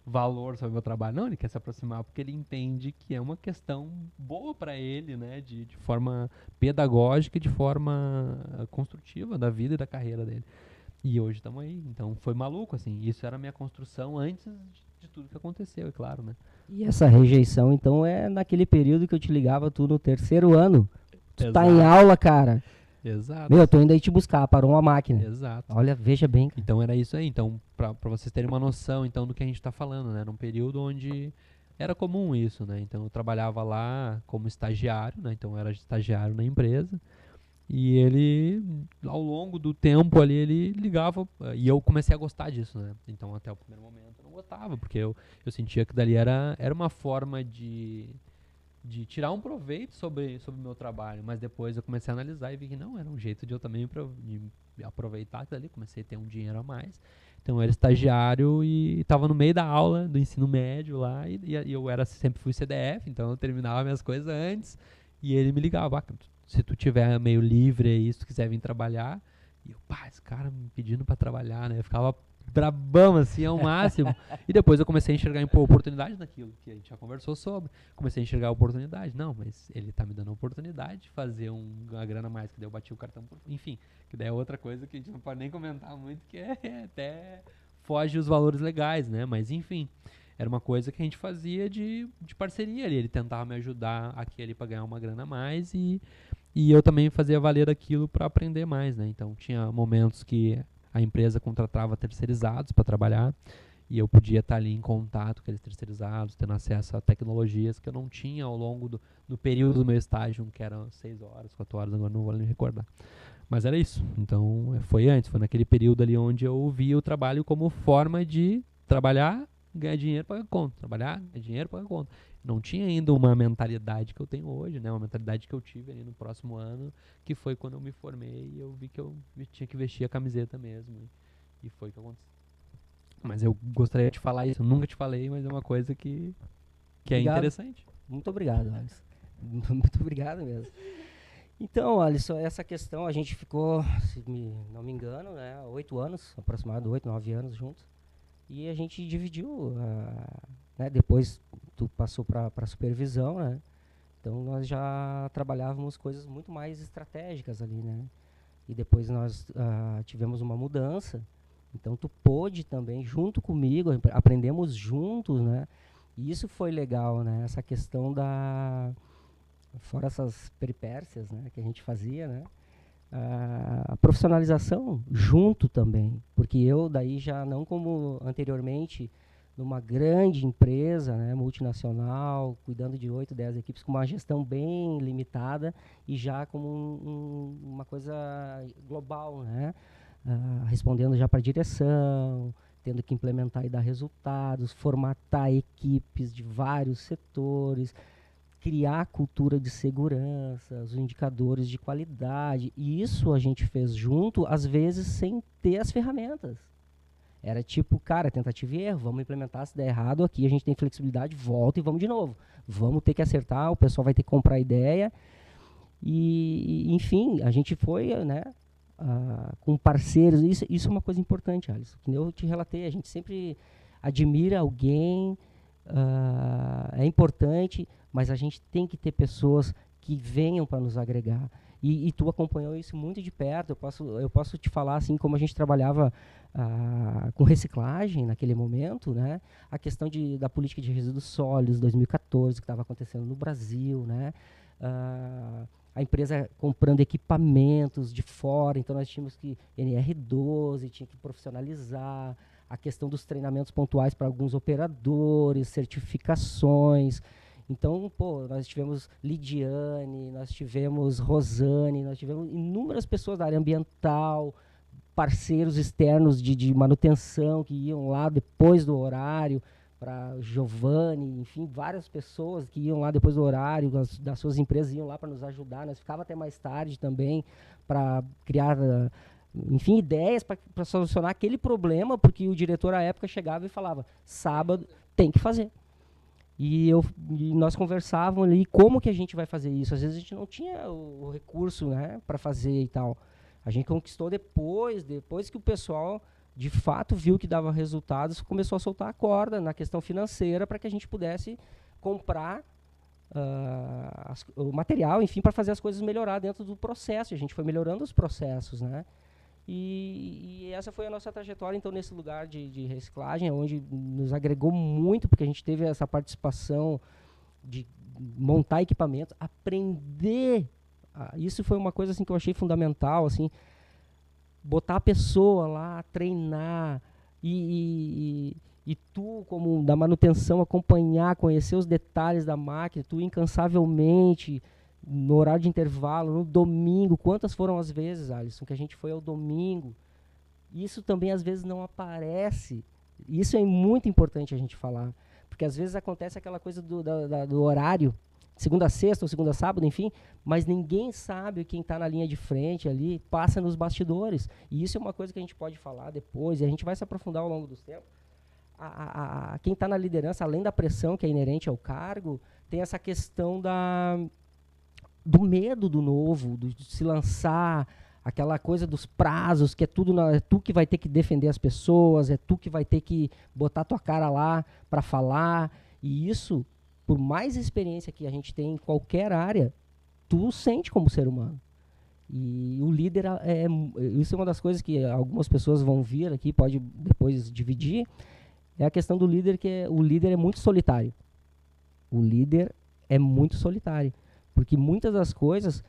valor sobre o meu trabalho. Não, ele quer se aproximar porque ele entende que é uma questão boa para ele, né? De forma pedagógica e de forma construtiva da vida e da carreira dele. E hoje estamos aí. Então foi maluco, assim. Isso era a minha construção antes de tudo que aconteceu, é claro, né? E essa rejeição, então, é naquele período que eu te ligava, tu no terceiro ano. Tu tá em aula, cara. Exato. Meu, eu tô indo aí te buscar, parou uma máquina. Exato. Olha, veja bem. Então era isso aí. Então, pra vocês terem uma noção então do que a gente tá falando, né? Num período onde era comum isso, né? Então eu trabalhava lá como estagiário, né? Então eu era estagiário na empresa. E ele, ao longo do tempo ali, ele ligava. E eu comecei a gostar disso, né? Então até o primeiro momento eu não gostava, porque eu sentia que dali era uma forma de tirar um proveito sobre o meu trabalho, mas depois eu comecei a analisar e vi que não, era um jeito de eu também de aproveitar aquilo ali, comecei a ter um dinheiro a mais. Então eu era estagiário e estava no meio da aula do ensino médio lá, e eu sempre fui CDF, então eu terminava minhas coisas antes, e ele me ligava, se tu tiver meio livre aí, se tu quiser vir trabalhar, e eu, esse cara me pedindo para trabalhar, né, eu ficava brabão, assim, ao máximo. E depois eu comecei a enxergar oportunidade naquilo que a gente já conversou sobre. Comecei a enxergar a oportunidade. Não, mas ele tá me dando a oportunidade de fazer uma grana a mais, que daí eu bati o cartão por... Enfim, que daí é outra coisa que a gente não pode nem comentar muito, que até foge os valores legais, né? Mas enfim, era uma coisa que a gente fazia de parceria ali. Ele tentava me ajudar aqui ali para ganhar uma grana a mais e eu também fazia valer aquilo para aprender mais, né? Então tinha momentos que a empresa contratava terceirizados para trabalhar e eu podia estar ali em contato com aqueles terceirizados, tendo acesso a tecnologias que eu não tinha ao longo do período do meu estágio, que eram 6 horas, 4 horas, agora não vou nem recordar. Mas era isso. Então foi naquele período ali onde eu via o trabalho como forma de trabalhar, ganhar dinheiro, pagar conta. Trabalhar, ganhar dinheiro, pagar conta. Não tinha ainda uma mentalidade que eu tenho hoje, né? Uma mentalidade que eu tive ali no próximo ano, que foi quando eu me formei e eu vi que eu tinha que vestir a camiseta mesmo. E foi o que aconteceu. Mas eu gostaria de falar isso. Eu nunca te falei, mas é uma coisa que é interessante. Muito obrigado, Alisson. Muito obrigado mesmo. Então, Alisson, essa questão a gente ficou, se não me engano, né, 8 anos, aproximadamente 8, 9 anos juntos. E a gente dividiu, né, depois tu passou para supervisão, né? Então nós já trabalhávamos coisas muito mais estratégicas ali, né? E depois nós tivemos uma mudança. Então tu pôde também, junto comigo, aprendemos juntos, né? E isso foi legal, né? Essa questão fora essas peripécias, né, que a gente fazia, né? A profissionalização junto também, porque eu daí já não como anteriormente numa grande empresa, né, multinacional, cuidando de 8, 10 equipes com uma gestão bem limitada e já como uma coisa global, né? Respondendo já para a direção, tendo que implementar e dar resultados, formatar equipes de vários setores, criar cultura de segurança, os indicadores de qualidade. E isso a gente fez junto, às vezes sem ter as ferramentas. Era tipo, cara, tentativa e erro, vamos implementar, se der errado aqui, a gente tem flexibilidade, volta e vamos de novo. Vamos ter que acertar, o pessoal vai ter que comprar a ideia. E, enfim, a gente foi, né, com parceiros. Isso é uma coisa importante, Alisson. Que eu te relatei, a gente sempre admira alguém, é importante, mas a gente tem que ter pessoas que venham para nos agregar. E tu acompanhou isso muito de perto. Eu posso te falar assim como a gente trabalhava com reciclagem naquele momento, né? A questão da política de resíduos sólidos 2014 que estava acontecendo no Brasil, né? A empresa comprando equipamentos de fora, então nós tínhamos que NR12, tinha que profissionalizar. A questão dos treinamentos pontuais para alguns operadores, certificações. Então, pô, nós tivemos Lidiane, nós tivemos Rosane, nós tivemos inúmeras pessoas da área ambiental, parceiros externos de manutenção que iam lá depois do horário, para Giovanni, enfim, várias pessoas que iam lá depois do horário, das suas empresas iam lá para nos ajudar. Nós ficava até mais tarde também para criar, enfim, ideias para solucionar aquele problema, porque o diretor à época chegava e falava, sábado tem que fazer. E nós conversávamos ali como que a gente vai fazer isso. Às vezes a gente não tinha o recurso, né, para fazer e tal. A gente conquistou depois que o pessoal de fato viu que dava resultados, começou a soltar a corda na questão financeira para que a gente pudesse comprar o material, enfim, para fazer as coisas melhorar dentro do processo. A gente foi melhorando os processos, né? E essa foi a nossa trajetória, então, nesse lugar de reciclagem, onde nos agregou muito, porque a gente teve essa participação de montar equipamentos, aprender. Isso foi uma coisa assim, que eu achei fundamental, assim, botar a pessoa lá, treinar, e tu, como da manutenção, acompanhar, conhecer os detalhes da máquina, tu incansavelmente, no horário de intervalo, no domingo. Quantas foram as vezes, Alisson, que a gente foi ao domingo? Isso também às vezes não aparece. Isso é muito importante a gente falar, porque às vezes acontece aquela coisa do horário, segunda a sexta ou segunda a sábado, enfim, mas ninguém sabe quem está na linha de frente ali, passa nos bastidores. E isso é uma coisa que a gente pode falar depois, e a gente vai se aprofundar ao longo dos tempos. Quem está na liderança, além da pressão que é inerente ao cargo, tem essa questão do medo do novo, de se lançar, aquela coisa dos prazos, que é tudo é tu que vai ter que defender as pessoas, é tu que vai ter que botar tua cara lá para falar. E isso, por mais experiência que a gente tem em qualquer área, tu sente como ser humano. E o líder, isso é uma das coisas que algumas pessoas vão vir aqui, pode depois dividir, é a questão do líder, o líder é muito solitário. O líder é muito solitário. Porque muitas das coisas,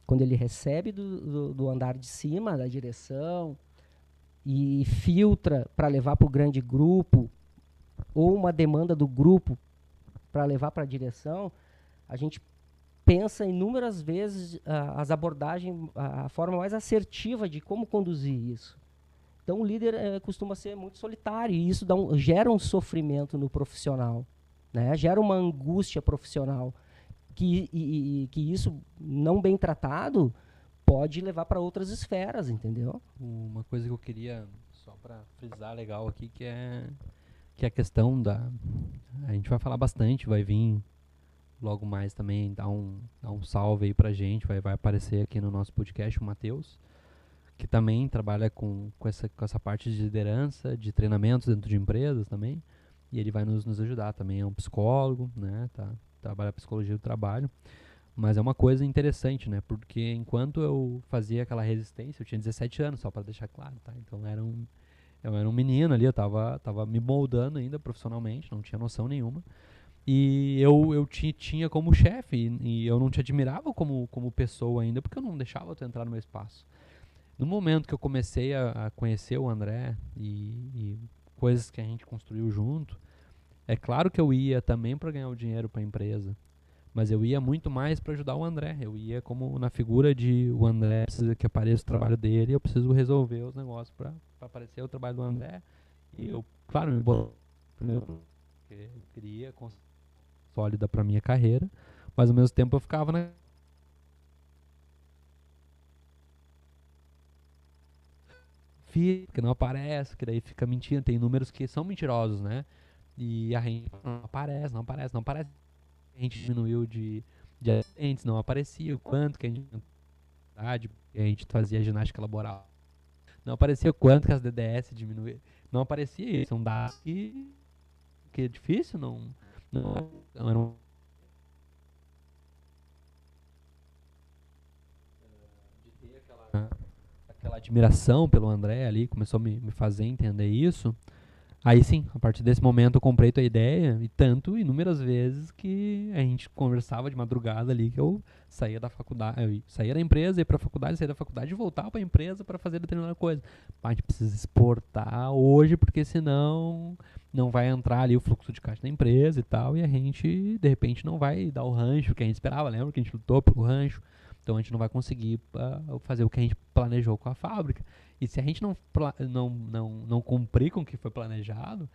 quando ele recebe do andar de cima, da direção, e filtra para levar para o grande grupo, ou uma demanda do grupo para levar para a direção, a gente pensa inúmeras vezes as abordagens, a forma mais assertiva de como conduzir isso. Então o líder costuma ser muito solitário e isso gera um sofrimento no profissional, né? Gera uma angústia profissional que isso não bem tratado pode levar para outras esferas, entendeu? Uma coisa que eu queria só para frisar legal aqui que é a questão a gente vai falar bastante, vai vir logo mais também dar um salve aí pra gente, vai aparecer aqui no nosso podcast o Matheus, que também trabalha com essa parte de liderança, de treinamentos dentro de empresas também, e ele vai nos ajudar também, é um psicólogo, né, trabalha psicologia do trabalho, mas é uma coisa interessante, né, porque enquanto eu fazia aquela resistência, eu tinha 17 anos, só para deixar claro, tá, então eu era um menino ali, eu tava me moldando ainda profissionalmente, não tinha noção nenhuma. E eu tinha como chefe, e eu não te admirava como pessoa ainda, porque eu não deixava tu entrar no meu espaço. No momento que eu comecei a conhecer o André e coisas que a gente construiu junto, é claro que eu ia também para ganhar o dinheiro para a empresa, mas eu ia muito mais para ajudar o André. Eu ia como na figura de o André precisa que apareça o trabalho dele, eu preciso resolver os negócios para aparecer o trabalho do André. E eu, claro, me botei porque eu queria sólida para minha carreira, mas ao mesmo tempo eu ficava que não aparece, que daí fica mentindo, tem números que são mentirosos, né? E a gente não aparece. A gente diminuiu de acidentes, não aparecia o quanto que a gente fazia ginástica laboral. Não aparecia o quanto que as DDS diminuíram. Não aparecia isso, são dados que é difícil, não era aquela admiração pelo André ali, começou a me fazer entender isso. Aí sim, a partir desse momento eu comprei tua ideia, e tanto inúmeras vezes que a gente conversava de madrugada ali, que eu saía da faculdade, eu saía da empresa, ia pra faculdade, saía da faculdade e voltava pra empresa para fazer determinada coisa. A gente precisa exportar hoje, porque senão não vai entrar ali o fluxo de caixa da empresa e tal, e a gente, de repente, não vai dar o rancho que a gente esperava. Lembra que a gente lutou pelo rancho? Então a gente não vai conseguir fazer o que a gente planejou com a fábrica. E se a gente não cumprir com o que foi planejado,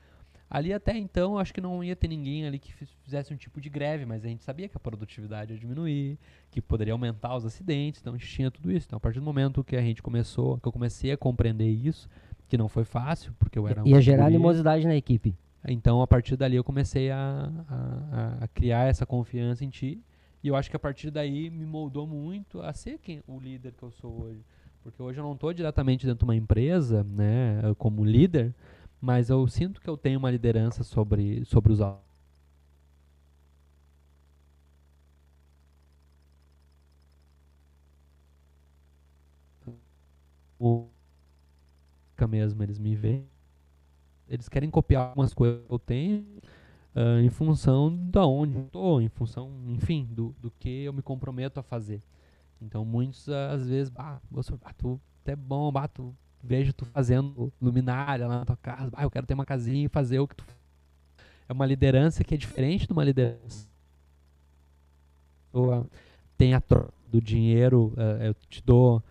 ali até então acho que não ia ter ninguém ali que fizesse um tipo de greve, mas a gente sabia que a produtividade ia diminuir, que poderia aumentar os acidentes, então a gente tinha tudo isso. Então a partir do momento que eu comecei a compreender isso, que não foi fácil, porque eu era Ia gerar animosidade na equipe. Então a partir dali eu comecei a criar essa confiança em ti, e eu acho que a partir daí me moldou muito a ser o líder que eu sou hoje. Porque hoje eu não estou diretamente dentro de uma empresa, né, como líder, mas eu sinto que eu tenho uma liderança sobre os alunos. Mesmo, eles me veem, eles querem copiar algumas coisas que eu tenho em função da onde eu estou, em função, enfim, do que eu me comprometo a fazer. Então muitos às vezes, tu é bom, vejo tu fazendo luminária lá na tua casa, eu quero ter uma casinha e fazer o que tu. É uma liderança que é diferente de uma liderança. Tem a troca do dinheiro, eu te dou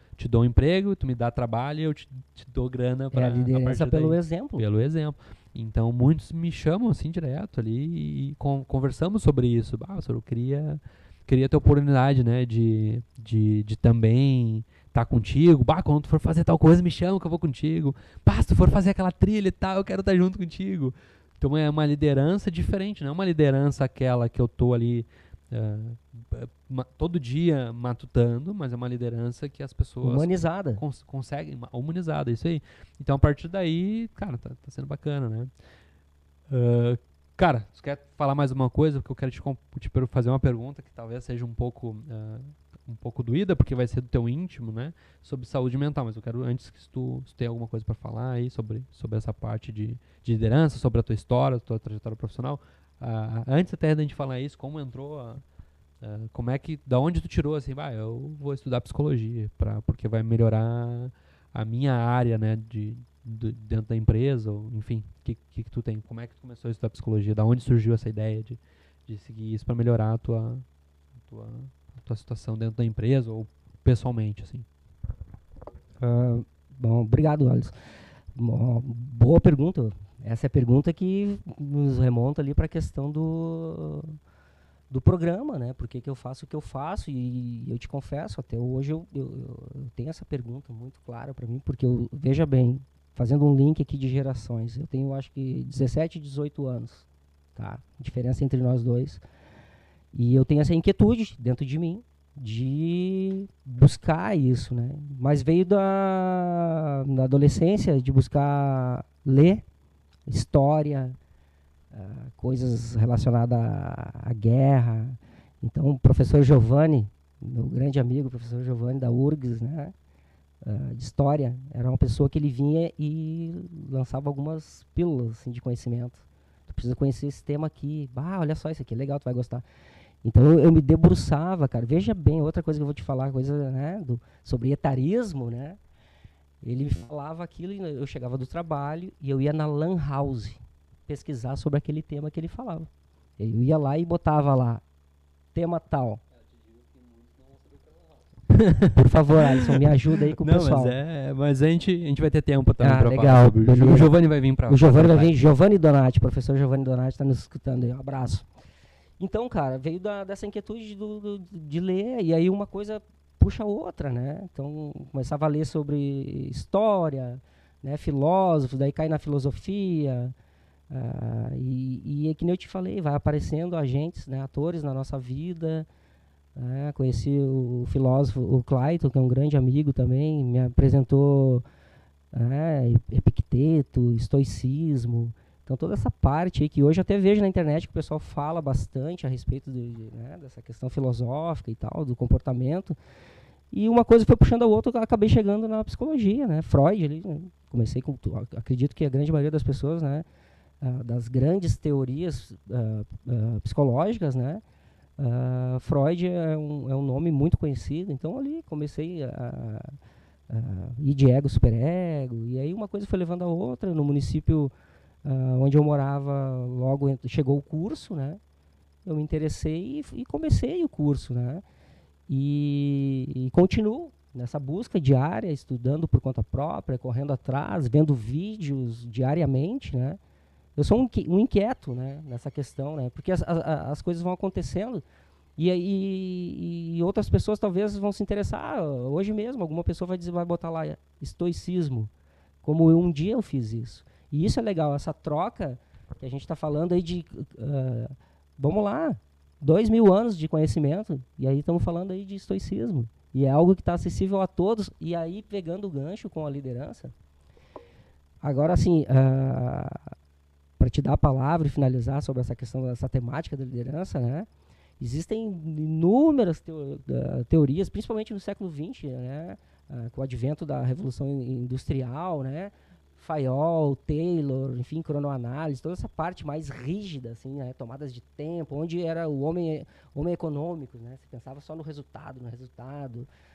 um emprego, tu me dá trabalho e eu te dou grana para a liderança pelo exemplo. Pelo exemplo. Então muitos me chamam assim direto ali e conversamos sobre isso. Eu queria ter a oportunidade, né, de também estar contigo. Quando tu for fazer tal coisa, me chama que eu vou contigo. Se tu for fazer aquela trilha e tal, eu quero estar junto contigo. Então é uma liderança diferente, não é uma liderança aquela que eu tô ali todo dia matutando, mas é uma liderança que as pessoas humanizada. Conseguem, humanizada, isso aí. Então a partir daí, cara, tá sendo bacana, né? Cara, você quer falar mais uma coisa? Porque eu quero te fazer uma pergunta que talvez seja um pouco um pouco doída, porque vai ser do teu íntimo, né? Sobre saúde mental, mas eu quero antes que se tu tem alguma coisa para falar aí sobre essa parte de liderança, sobre a tua história, a tua trajetória profissional. Antes até da gente falar isso, como entrou como é que, da onde tu tirou assim, eu vou estudar psicologia, porque vai melhorar a minha área, né, dentro da empresa, ou, enfim, o que tu tem? Como é que tu começou a estudar psicologia? Da onde surgiu essa ideia de seguir isso para melhorar a tua situação dentro da empresa ou pessoalmente, assim? Bom, obrigado, Alisson. Boa pergunta. Essa é a pergunta que nos remonta ali para a questão do programa, né? Por que eu faço o que eu faço? E eu te confesso, até hoje eu tenho essa pergunta muito clara para mim, porque veja bem, fazendo um link aqui de gerações, eu tenho acho que 17 e 18 anos, tá? Diferença entre nós dois. E eu tenho essa inquietude dentro de mim de buscar isso, né? Mas veio da adolescência de buscar ler história, coisas relacionadas à guerra. Então, o professor Giovanni, meu grande amigo, o professor Giovanni da URGS, né, de história, era uma pessoa que ele vinha e lançava algumas pílulas assim, de conhecimento. Tu precisa conhecer esse tema aqui. Olha só, isso aqui é legal, tu vai gostar. Então, eu me debruçava, cara. Veja bem, outra coisa que eu vou te falar, coisa, né, sobre etarismo, né? Ele me falava aquilo e eu chegava do trabalho e eu ia na Lan House pesquisar sobre aquele tema que ele falava. Eu ia lá e botava lá, tema tal. Por favor, Alisson, me ajuda aí com o pessoal. Mas a gente vai ter tempo também para falar sobre isso. O Giovanni vai vir para o Giovanni vai vir, Giovanni Donati, professor Giovanni Donati está nos escutando aí, um abraço. Então, cara, veio dessa inquietude de ler, e aí uma coisa puxa a outra, né? Então, começava a ler sobre história, né, filósofos, daí cai na filosofia, e é que nem eu te falei, vai aparecendo agentes, né, atores na nossa vida. Conheci o filósofo, o Clayton, que é um grande amigo também, me apresentou Epicteto, estoicismo. Então, toda essa parte aí que hoje eu até vejo na internet que o pessoal fala bastante a respeito dessa questão filosófica e tal, do comportamento. E uma coisa foi puxando a outra, eu acabei chegando na psicologia, né? Freud ali, né? Comecei com, acredito que a grande maioria das pessoas, né, das grandes teorias psicológicas, né, Freud é um nome muito conhecido. Então ali comecei a ir de ego, superego, e aí uma coisa foi levando a outra. No município onde eu morava, logo chegou o curso, né? Eu me interessei e comecei o curso, né? E continuo nessa busca diária, estudando por conta própria, correndo atrás, vendo vídeos diariamente, né? Eu sou um inquieto, né, nessa questão, né? Porque as coisas vão acontecendo e outras pessoas talvez vão se interessar. Hoje mesmo, alguma pessoa vai botar lá estoicismo, como um dia eu fiz isso. E isso é legal, essa troca que a gente está falando aí de, vamos lá, 2000 anos de conhecimento, e aí estamos falando aí de estoicismo. E é algo que está acessível a todos, e aí pegando o gancho com a liderança. Agora, assim, para te dar a palavra e finalizar sobre essa questão dessa temática da liderança, né? Existem inúmeras teorias, principalmente no século XX, né? Com o advento da Revolução Industrial, né? Fayol, Taylor, enfim, cronoanálise, toda essa parte mais rígida, assim, né, tomadas de tempo, onde era o homem econômico, né, você pensava só no resultado.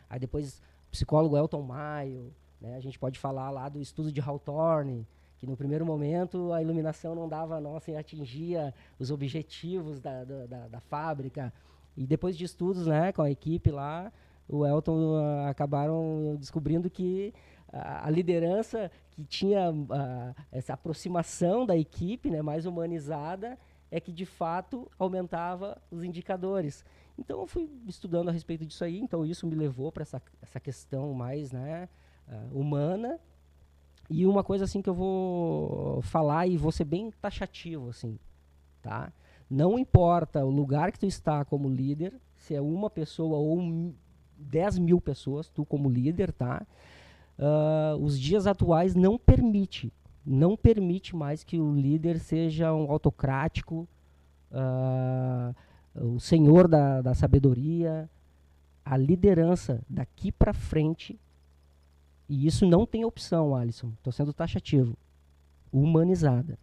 Aí depois o psicólogo Elton Mayo, né, a gente pode falar lá do estudo de Hawthorne, que no primeiro momento a iluminação não dava, e atingia os objetivos da fábrica. E depois de estudos, né, com a equipe lá, o Elton acabaram descobrindo que a liderança que tinha essa aproximação da equipe, né, mais humanizada, é que de fato aumentava os indicadores. Então eu fui estudando a respeito disso aí, então isso me levou para essa questão mais, né, humana. E uma coisa assim que eu vou falar e vou ser bem taxativo, assim, tá? Não importa o lugar que tu está como líder, se é uma pessoa ou 10 mil pessoas, tu como líder, tá? Os dias atuais não permite mais que o líder seja um autocrático, o senhor da sabedoria. a liderança daqui para frente, e isso não tem opção, Alisson, estou sendo taxativo, humanizada.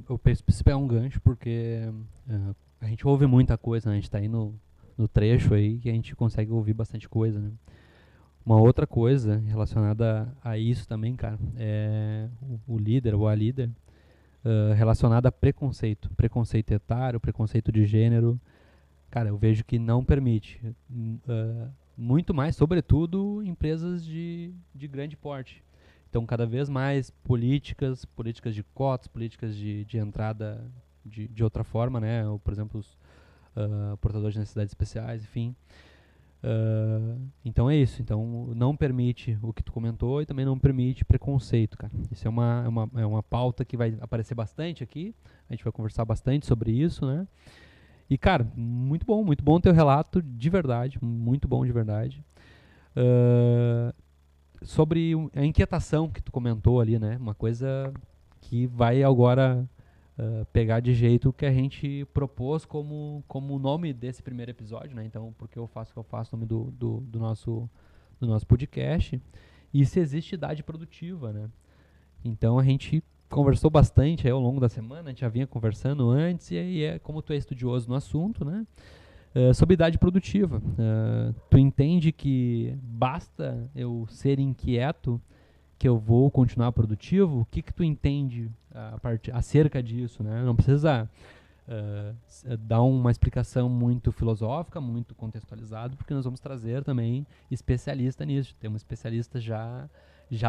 Eu penso que é um gancho porque a gente ouve muita coisa, né? A gente está aí no trecho aí que a gente consegue ouvir bastante coisa, né? Uma outra coisa relacionada a isso também, cara, é o líder ou a líder relacionada a preconceito etário, preconceito de gênero. Cara, eu vejo que não permite. Muito mais, sobretudo, empresas de grande porte. Então, cada vez mais políticas de cotas, políticas de entrada de outra forma, né? Ou, por exemplo, os portadores de necessidades especiais, enfim. Então é isso. Então, não permite o que tu comentou e também não permite preconceito, cara. Isso é uma pauta que vai aparecer bastante aqui. A gente vai conversar bastante sobre isso, né? E, cara, muito bom o teu relato, de verdade, muito bom de verdade. Sobre a inquietação que tu comentou ali, né? Uma coisa que vai agora pegar de jeito que a gente propôs como o nome desse primeiro episódio, né? Então, porque eu faço o que eu faço, o nome do nosso podcast. E se existe idade produtiva, né? Então, a gente conversou bastante aí ao longo da semana, a gente já vinha conversando antes, e aí como tu é estudioso no assunto, né? Sobre idade produtiva. Tu entende que basta eu ser inquieto que eu vou continuar produtivo? O que tu entende acerca disso, né? Não precisa dar uma explicação muito filosófica, muito contextualizada, porque nós vamos trazer também especialista nisso. Temos especialistas já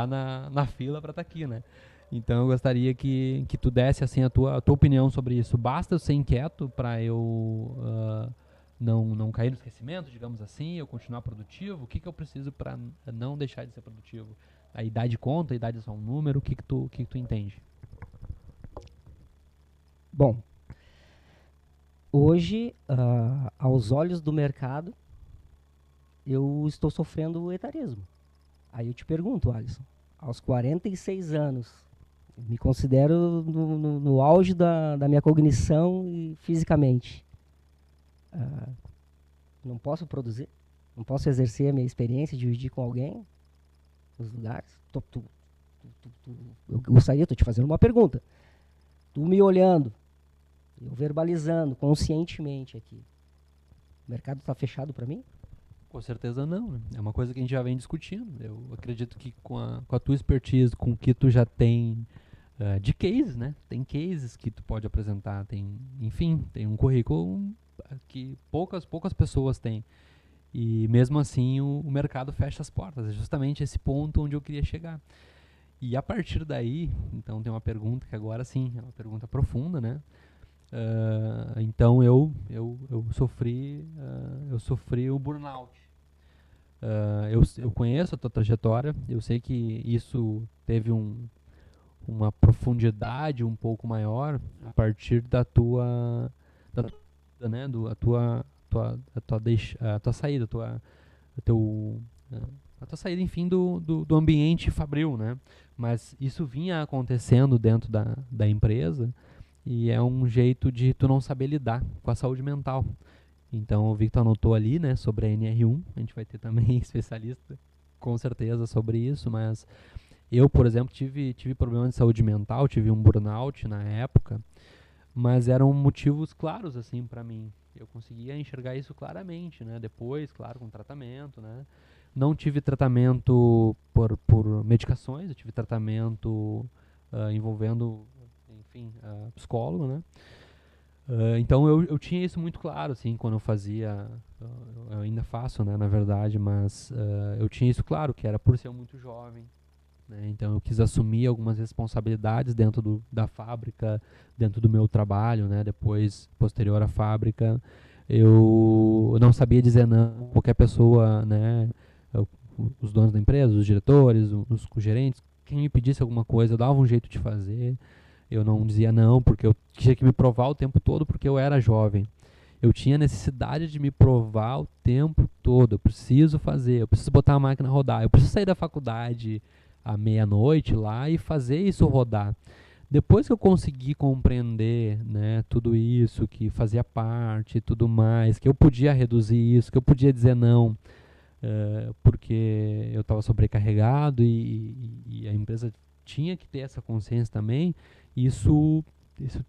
na fila para estar aqui, né? Então eu gostaria que tu desse assim, a tua opinião sobre isso. Basta eu ser inquieto para eu não cair no esquecimento, digamos assim, eu continuar produtivo? O que eu preciso para não deixar de ser produtivo? A idade conta, a idade é só um número? O que tu entende? Bom, hoje, aos olhos do mercado, eu estou sofrendo o etarismo. Aí eu te pergunto, Alisson, aos 46 anos, me considero no auge da minha cognição e fisicamente. Não posso produzir? Não posso exercer a minha experiência, dividir com alguém nos lugares? Eu gostaria, estou te fazendo uma pergunta. Tu me olhando, eu verbalizando conscientemente aqui. O mercado está fechado para mim? Com certeza não, né? É uma coisa que a gente já vem discutindo. Eu acredito que com a tua expertise, com o que tu já tem de cases, né? Tem cases que tu pode apresentar, enfim, tem um currículo que poucas pessoas têm. E mesmo assim o mercado fecha as portas. É justamente esse ponto onde eu queria chegar. E a partir daí, então tem uma pergunta que agora sim, é uma pergunta profunda, né? Então eu sofri o burnout. Eu conheço a tua trajetória, eu sei que isso teve uma profundidade um pouco maior a partir da tua né, a tua saída, a tua saída, enfim, do ambiente fabril, né? Mas isso vinha acontecendo dentro da empresa e é um jeito de tu não saber lidar com a saúde mental. Então, o Victor anotou ali, né, sobre a NR1, a gente vai ter também especialista, com certeza, sobre isso, mas eu, por exemplo, tive problemas de saúde mental, tive um burnout na época, mas eram motivos claros, assim, para mim. Eu conseguia enxergar isso claramente, né, depois, claro, com tratamento, né. Não tive tratamento por medicações, eu tive tratamento envolvendo, enfim, psicólogo, né. Então eu tinha isso muito claro, assim, quando eu fazia, eu ainda faço, né, na verdade, mas eu tinha isso claro, que era por ser muito jovem, né, então eu quis assumir algumas responsabilidades dentro da fábrica, dentro do meu trabalho, né, depois, posterior à fábrica, eu não sabia dizer não, qualquer pessoa, né, os donos da empresa, os diretores, os gerentes, quem me pedisse alguma coisa, eu dava um jeito de fazer. Eu não dizia não, porque eu tinha que me provar o tempo todo, porque eu era jovem. Eu tinha necessidade de me provar o tempo todo. Eu preciso fazer, eu preciso botar a máquina a rodar. Eu preciso sair da faculdade à meia-noite lá e fazer isso rodar. Depois que eu consegui compreender, né, tudo isso, que fazia parte e tudo mais, que eu podia reduzir isso, que eu podia dizer não, porque eu estava sobrecarregado e a empresa tinha que ter essa consciência também, isso, isso,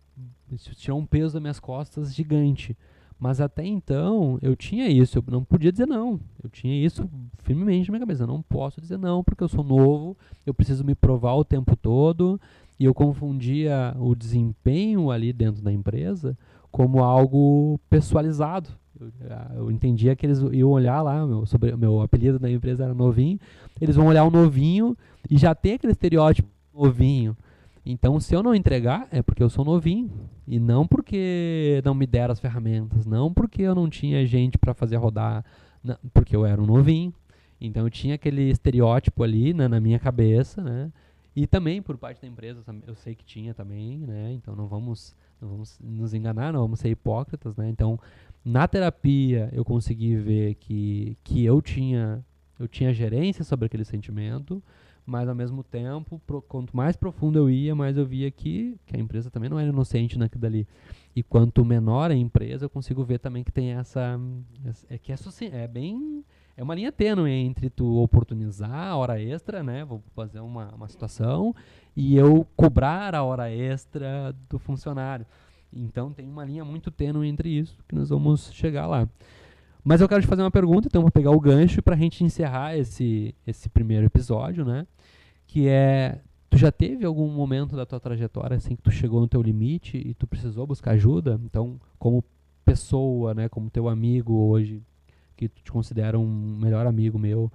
isso tirou um peso das minhas costas gigante. Mas até então eu tinha isso, eu não podia dizer não. Eu tinha isso firmemente na minha cabeça. Eu não posso dizer não porque eu sou novo, eu preciso me provar o tempo todo. E eu confundia o desempenho ali dentro da empresa como algo pessoalizado. Eu entendia que eles iam olhar lá, meu apelido da empresa era novinho, eles vão olhar o novinho e já tem aquele estereótipo novinho. Então, se eu não entregar, é porque eu sou novinho. E não porque não me deram as ferramentas. Não porque eu não tinha gente para fazer rodar. Não, porque eu era um novinho. Então, eu tinha aquele estereótipo ali, né, na minha cabeça, né? E também por parte da empresa, eu sei que tinha também, né? Então, não vamos nos enganar, não vamos ser hipócritas, né? Então, na terapia, eu consegui ver que eu tinha gerência sobre aquele sentimento, mas ao mesmo tempo, quanto mais profundo eu ia, mais eu via que a empresa também não era inocente naquilo dali. E quanto menor a empresa, eu consigo ver também que tem é uma linha tênue entre tu oportunizar a hora extra, né? Vou fazer uma situação e eu cobrar a hora extra do funcionário. Então tem uma linha muito tênue entre isso, que nós vamos chegar lá. Mas eu quero te fazer uma pergunta, então vou pegar o gancho para a gente encerrar esse primeiro episódio, né? Que é, tu já teve algum momento da tua trajetória assim que tu chegou no teu limite e tu precisou buscar ajuda? Então, como pessoa, né, como teu amigo hoje, que tu te considera um melhor amigo meu,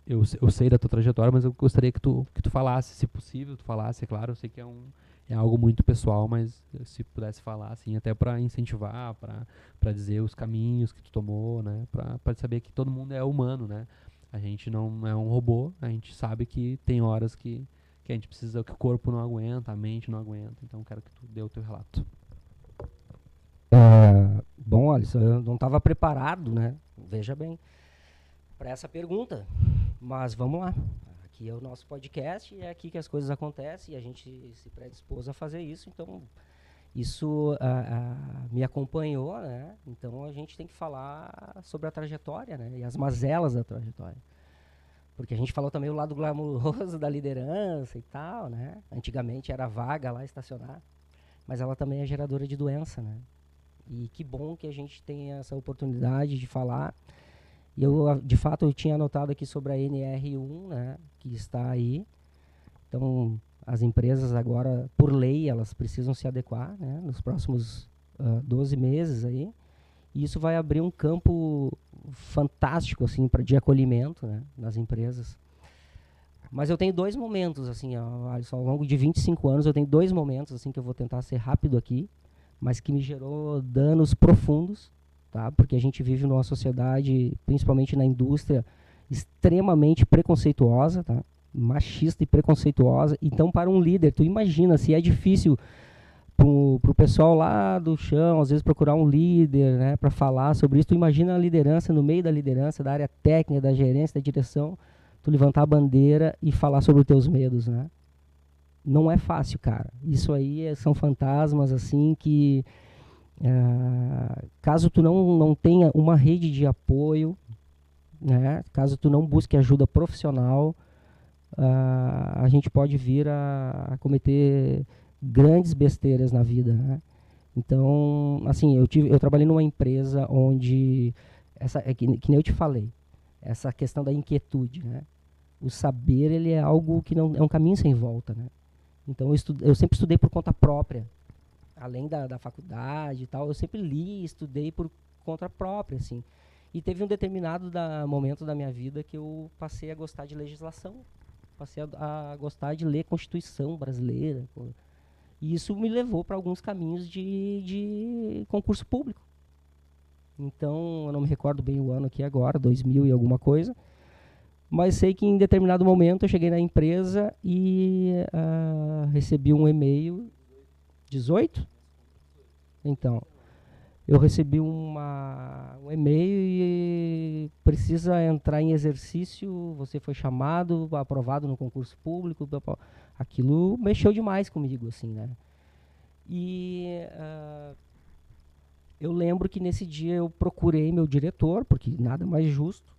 eu sei da tua trajetória, mas eu gostaria que tu falasse, se possível, tu falasse, é claro, eu sei que é algo muito pessoal, mas se pudesse falar, assim, até para incentivar, para dizer os caminhos que tu tomou, né, para saber que todo mundo é humano, né, a gente não é um robô, a gente sabe que tem horas que a gente precisa, que o corpo não aguenta, a mente não aguenta, então quero que tu dê o teu relato. Bom, Alisson, eu não estava preparado, né, veja bem, para essa pergunta, mas vamos lá. Aqui é o nosso podcast e é aqui que as coisas acontecem e a gente se predispôs a fazer isso, então isso me acompanhou, né? Então a gente tem que falar sobre a trajetória, né? E as mazelas da trajetória. Porque a gente falou também o lado glamouroso da liderança e tal, né? Antigamente era vaga lá estacionar, mas ela também é geradora de doença, né? E que bom que a gente tem essa oportunidade de falar. E eu, de fato, eu tinha anotado aqui sobre a NR1, né, que está aí. Então, as empresas agora, por lei, elas precisam se adequar, né, nos próximos 12 meses aí. E isso vai abrir um campo fantástico, assim, de acolhimento, né, nas empresas. Mas eu tenho dois momentos, assim, ao longo de 25 anos, eu tenho dois momentos, assim, que eu vou tentar ser rápido aqui, mas que me gerou danos profundos. Tá? Porque a gente vive numa sociedade, principalmente na indústria, extremamente preconceituosa, tá? Machista e preconceituosa. Então, para um líder, tu imagina se é difícil para o pessoal lá do chão, às vezes procurar um líder, né, para falar sobre isso. Tu imagina a liderança, no meio da liderança, da área técnica, da gerência, da direção, tu levantar a bandeira e falar sobre os teus medos, né? Não é fácil, cara. Isso aí são fantasmas, assim, que caso tu não tenha uma rede de apoio, né, caso tu não busque ajuda profissional, a gente pode vir a cometer grandes besteiras na vida, né? Então, assim, eu trabalhei numa empresa onde que nem eu te falei, essa questão da inquietude, né? O saber, ele é algo que não é um caminho sem volta, né? Então eu sempre estudei por conta própria. Além da faculdade e tal, eu sempre li, estudei por conta própria, assim. E teve um determinado momento da minha vida que eu passei a gostar de legislação, passei a gostar de ler Constituição brasileira. E isso me levou para alguns caminhos de concurso público. Então, eu não me recordo bem o ano aqui agora, 2000 e alguma coisa, mas sei que em determinado momento eu cheguei na empresa e recebi um e-mail. 18? Então, eu recebi um e-mail e precisa entrar em exercício, você foi chamado, aprovado no concurso público, aquilo mexeu demais comigo, assim, né? E eu lembro que nesse dia eu procurei meu diretor, porque nada mais justo,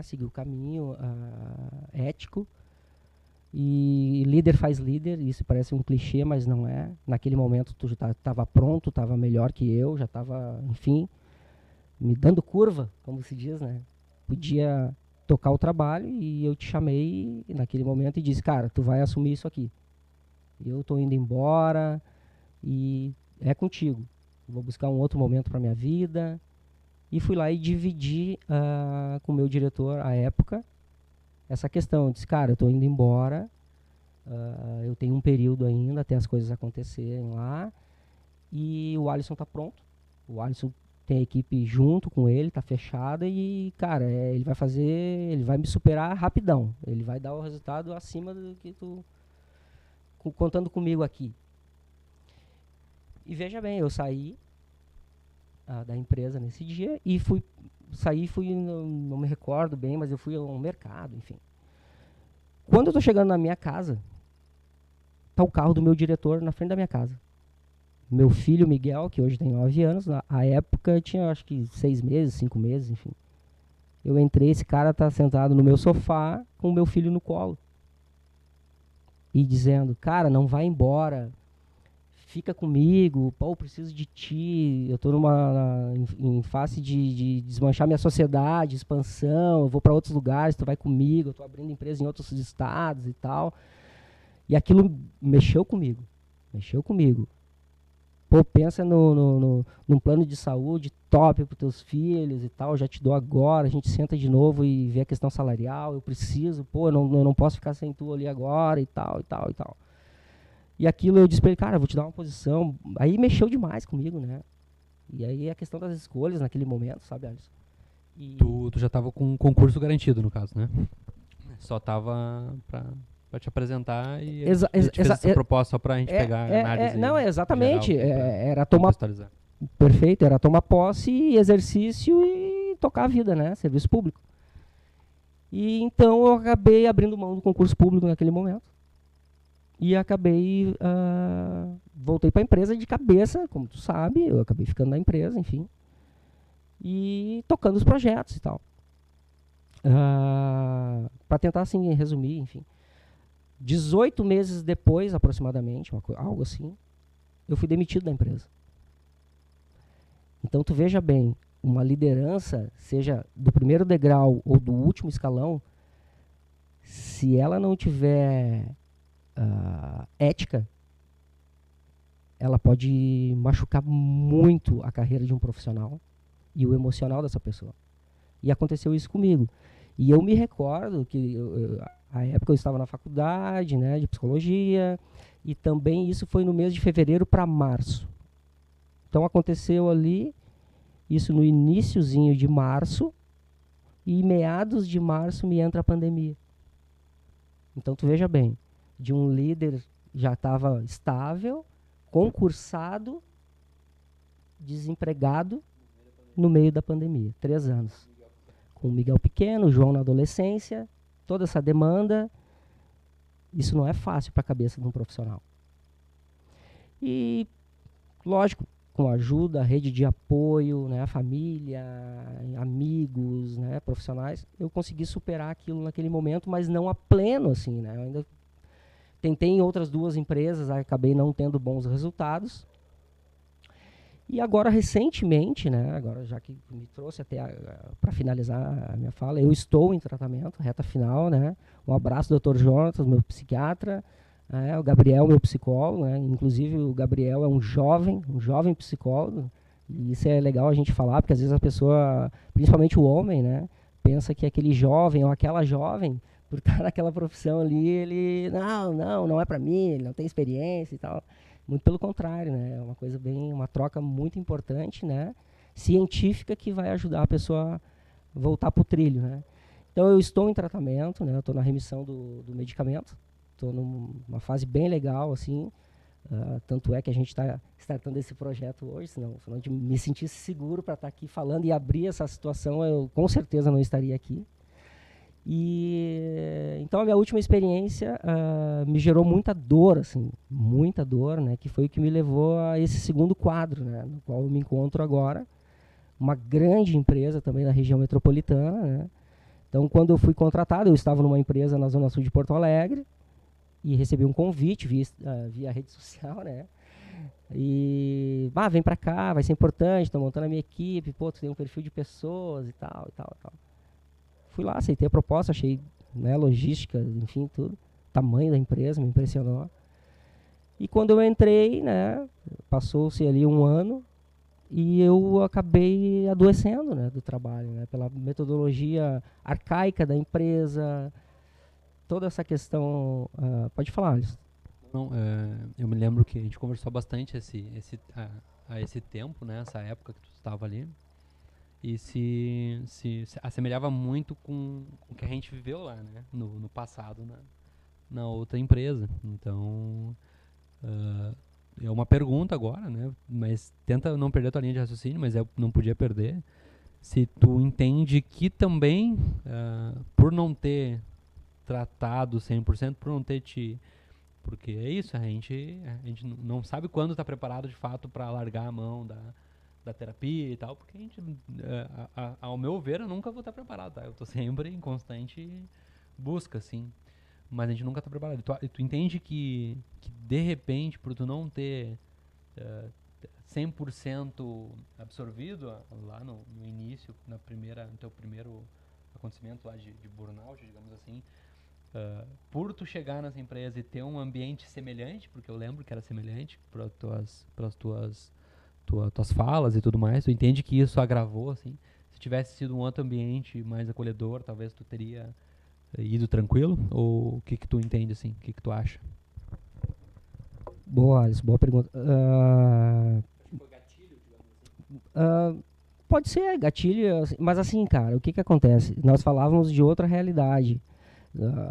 seguir o caminho ético, e líder faz líder, isso parece um clichê, mas não é. Naquele momento tu já estava pronto, estava melhor que eu, já estava, enfim, me dando curva, como se diz, né? Podia tocar o trabalho e eu te chamei naquele momento e disse, cara, tu vai assumir isso aqui. Eu estou indo embora e é contigo. Vou buscar um outro momento para minha vida. E fui lá e dividi com o meu diretor, à época, essa questão. Eu disse, cara, eu estou indo embora, eu tenho um período ainda até as coisas acontecerem lá, e o Alisson está pronto. O Alisson tem a equipe junto com ele, está fechada, e, cara, ele vai me superar rapidão. Ele vai dar o resultado acima do que tu contando comigo aqui. E veja bem, eu saí da empresa nesse dia e fui, não me recordo bem, mas eu fui ao mercado, enfim. Quando eu estou chegando na minha casa, está o carro do meu diretor na frente da minha casa. Meu filho Miguel, que hoje tem 9 anos, na época tinha acho que 6 meses, 5 meses, enfim. Eu entrei, esse cara está sentado no meu sofá com o meu filho no colo. E dizendo, cara, não vai embora, fica comigo, pô, eu preciso de ti, eu estou em face de desmanchar minha sociedade, expansão, eu vou para outros lugares, tu vai comigo, eu estou abrindo empresa em outros estados e tal. E aquilo mexeu comigo. Pô, pensa num plano de saúde top para os teus filhos e tal, já te dou agora, a gente senta de novo e vê a questão salarial, eu preciso, pô, eu não posso ficar sem tu ali agora e tal. E aquilo eu disse pra ele, cara, eu vou te dar uma posição. Aí mexeu demais comigo, né? E aí a questão das escolhas naquele momento, sabe, Alisson? Tu já estava com um concurso garantido, no caso, né? Só estava para te apresentar e ele te fez essa proposta só pra gente pegar a análise. Não, exatamente. Geral, era tomar... Perfeito, era tomar posse, exercício e tocar a vida, né? Serviço público. E então eu acabei abrindo mão do concurso público naquele momento. E acabei, voltei para a empresa de cabeça, como tu sabe, eu acabei ficando na empresa, enfim. E tocando os projetos e tal. Para tentar, assim, resumir, enfim. 18 meses depois, aproximadamente, algo assim, eu fui demitido da empresa. Então, tu veja bem, uma liderança, seja do primeiro degrau ou do último escalão, se ela não tiver ética, ela pode machucar muito a carreira de um profissional e o emocional dessa pessoa. E aconteceu isso comigo. E eu me recordo que, a época eu estava na faculdade, né, de psicologia, e também isso foi no mês de fevereiro para março. Então aconteceu ali, isso no iniciozinho de março, e em meados de março me entra a pandemia. Então tu veja bem, de um líder já estava estável, concursado, desempregado, no meio da pandemia, 3 anos. Com o Miguel pequeno, o João na adolescência, toda essa demanda, isso não é fácil para a cabeça de um profissional. E, lógico, com a ajuda, a rede de apoio, né, a família, amigos, né, profissionais, eu consegui superar aquilo naquele momento, mas não a pleno, assim, né, eu ainda tentei em outras 2 empresas, acabei não tendo bons resultados. E agora, recentemente, né, agora já que me trouxe até para finalizar a minha fala, eu estou em tratamento, reta final, né? Um abraço, Dr. Jonatas, meu psiquiatra, o Gabriel, meu psicólogo, né? Inclusive o Gabriel é um jovem psicólogo, e isso é legal a gente falar, porque às vezes a pessoa, principalmente o homem, né, pensa que aquele jovem ou aquela jovem, por estar naquela profissão ali, ele, não é para mim, ele não tem experiência e tal. Muito pelo contrário, né? É uma coisa uma troca muito importante, né? Científica, que vai ajudar a pessoa a voltar para o trilho, né? Então eu estou em tratamento, né? Eu estou na remissão do medicamento, estou numa fase bem legal, assim. Tanto é que a gente está startando esse projeto hoje, senão de me sentisse seguro para estar aqui falando e abrir essa situação, eu com certeza não estaria aqui. E então a minha última experiência me gerou muita dor, assim, muita dor, né, que foi o que me levou a esse segundo quadro, né, no qual eu me encontro agora, uma grande empresa também da região metropolitana, né. Então, quando eu fui contratado, eu estava numa empresa na Zona Sul de Porto Alegre e recebi um convite via rede social, né, e vem para cá, vai ser importante, estou montando a minha equipe, pô, tu tem um perfil de pessoas e tal, e tal, e tal. Fui lá, aceitei a proposta, achei, né, logística, enfim, tudo. O tamanho da empresa me impressionou. E quando eu entrei, né, passou-se ali um ano e eu acabei adoecendo, né, do trabalho, né, pela metodologia arcaica da empresa, toda essa questão. Pode falar, Alisson. Não, eu me lembro que a gente conversou bastante a esse tempo, né, essa época que tu estava ali. E se assemelhava muito com o que a gente viveu lá, né? No passado, na outra empresa. Então, é uma pergunta agora, né? Mas tenta não perder a tua linha de raciocínio, mas eu não podia perder. Se tu entende que também, por não ter tratado 100%, por não ter te... Porque é isso, a gente não sabe quando está preparado de fato para largar a mão da terapia e tal, porque a gente, ao meu ver, eu nunca vou estar preparado, tá? Eu tô sempre em constante busca, assim, mas a gente nunca tá preparado. Tu entende que de repente, por tu não ter 100% absorvido lá no início, no teu primeiro acontecimento lá de burnout, digamos assim, por tu chegar nessa empresa e ter um ambiente semelhante, porque eu lembro que era semelhante para as tuas falas e tudo mais, tu entende que isso agravou, assim? Se tivesse sido um outro ambiente mais acolhedor, talvez tu teria ido tranquilo? Ou o que tu entende, assim? O que tu acha? Boa, Alice, boa pergunta. Foi gatilho, digamos assim? Pode ser gatilho, mas assim, cara, o que acontece? Nós falávamos de outra realidade.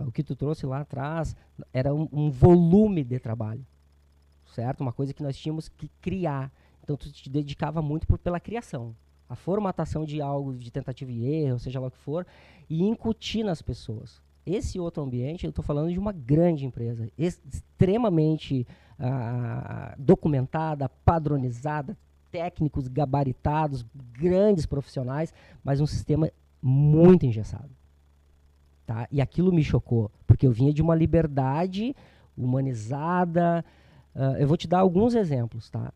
O que tu trouxe lá atrás era um volume de trabalho, certo? Uma coisa que nós tínhamos que criar. Então, tu te dedicava muito pela criação, a formatação de algo, de tentativa e erro, seja lá o que for, e incutir nas pessoas. Esse outro ambiente, eu estou falando de uma grande empresa, extremamente documentada, padronizada, técnicos gabaritados, grandes profissionais, mas um sistema muito engessado. Tá? E aquilo me chocou, porque eu vinha de uma liberdade humanizada. Eu vou te dar alguns exemplos, tá?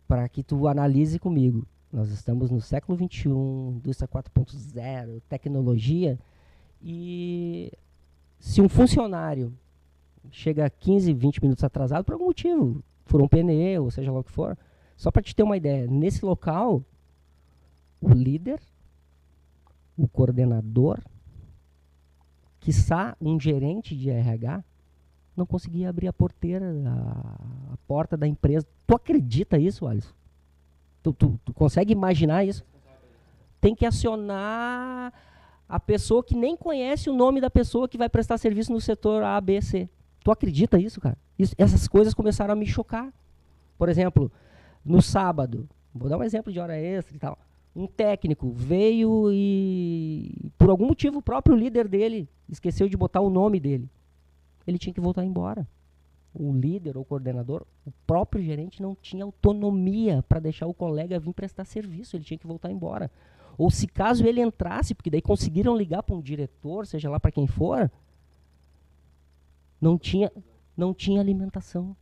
Para que tu analise comigo. Nós estamos no século XXI, indústria 4.0, tecnologia, e se um funcionário chega 15, 20 minutos atrasado por algum motivo, furou um pneu, ou seja lá o que for, só para te ter uma ideia, nesse local, o líder, o coordenador, quiçá um gerente de RH, não conseguia abrir a porteira, a porta da empresa. Tu acredita isso, Alisson? Tu consegue imaginar isso? Tem que acionar a pessoa que nem conhece o nome da pessoa que vai prestar serviço no setor A, B, C. Tu acredita isso, cara? Essas coisas começaram a me chocar. Por exemplo, no sábado, vou dar um exemplo de hora extra e tal, um técnico veio e, por algum motivo, o próprio líder dele esqueceu de botar o nome dele. Ele tinha que voltar embora. O líder ou coordenador, o próprio gerente não tinha autonomia para deixar o colega vir prestar serviço, ele tinha que voltar embora. Ou se caso ele entrasse, porque daí conseguiram ligar para um diretor, seja lá para quem for, não tinha alimentação.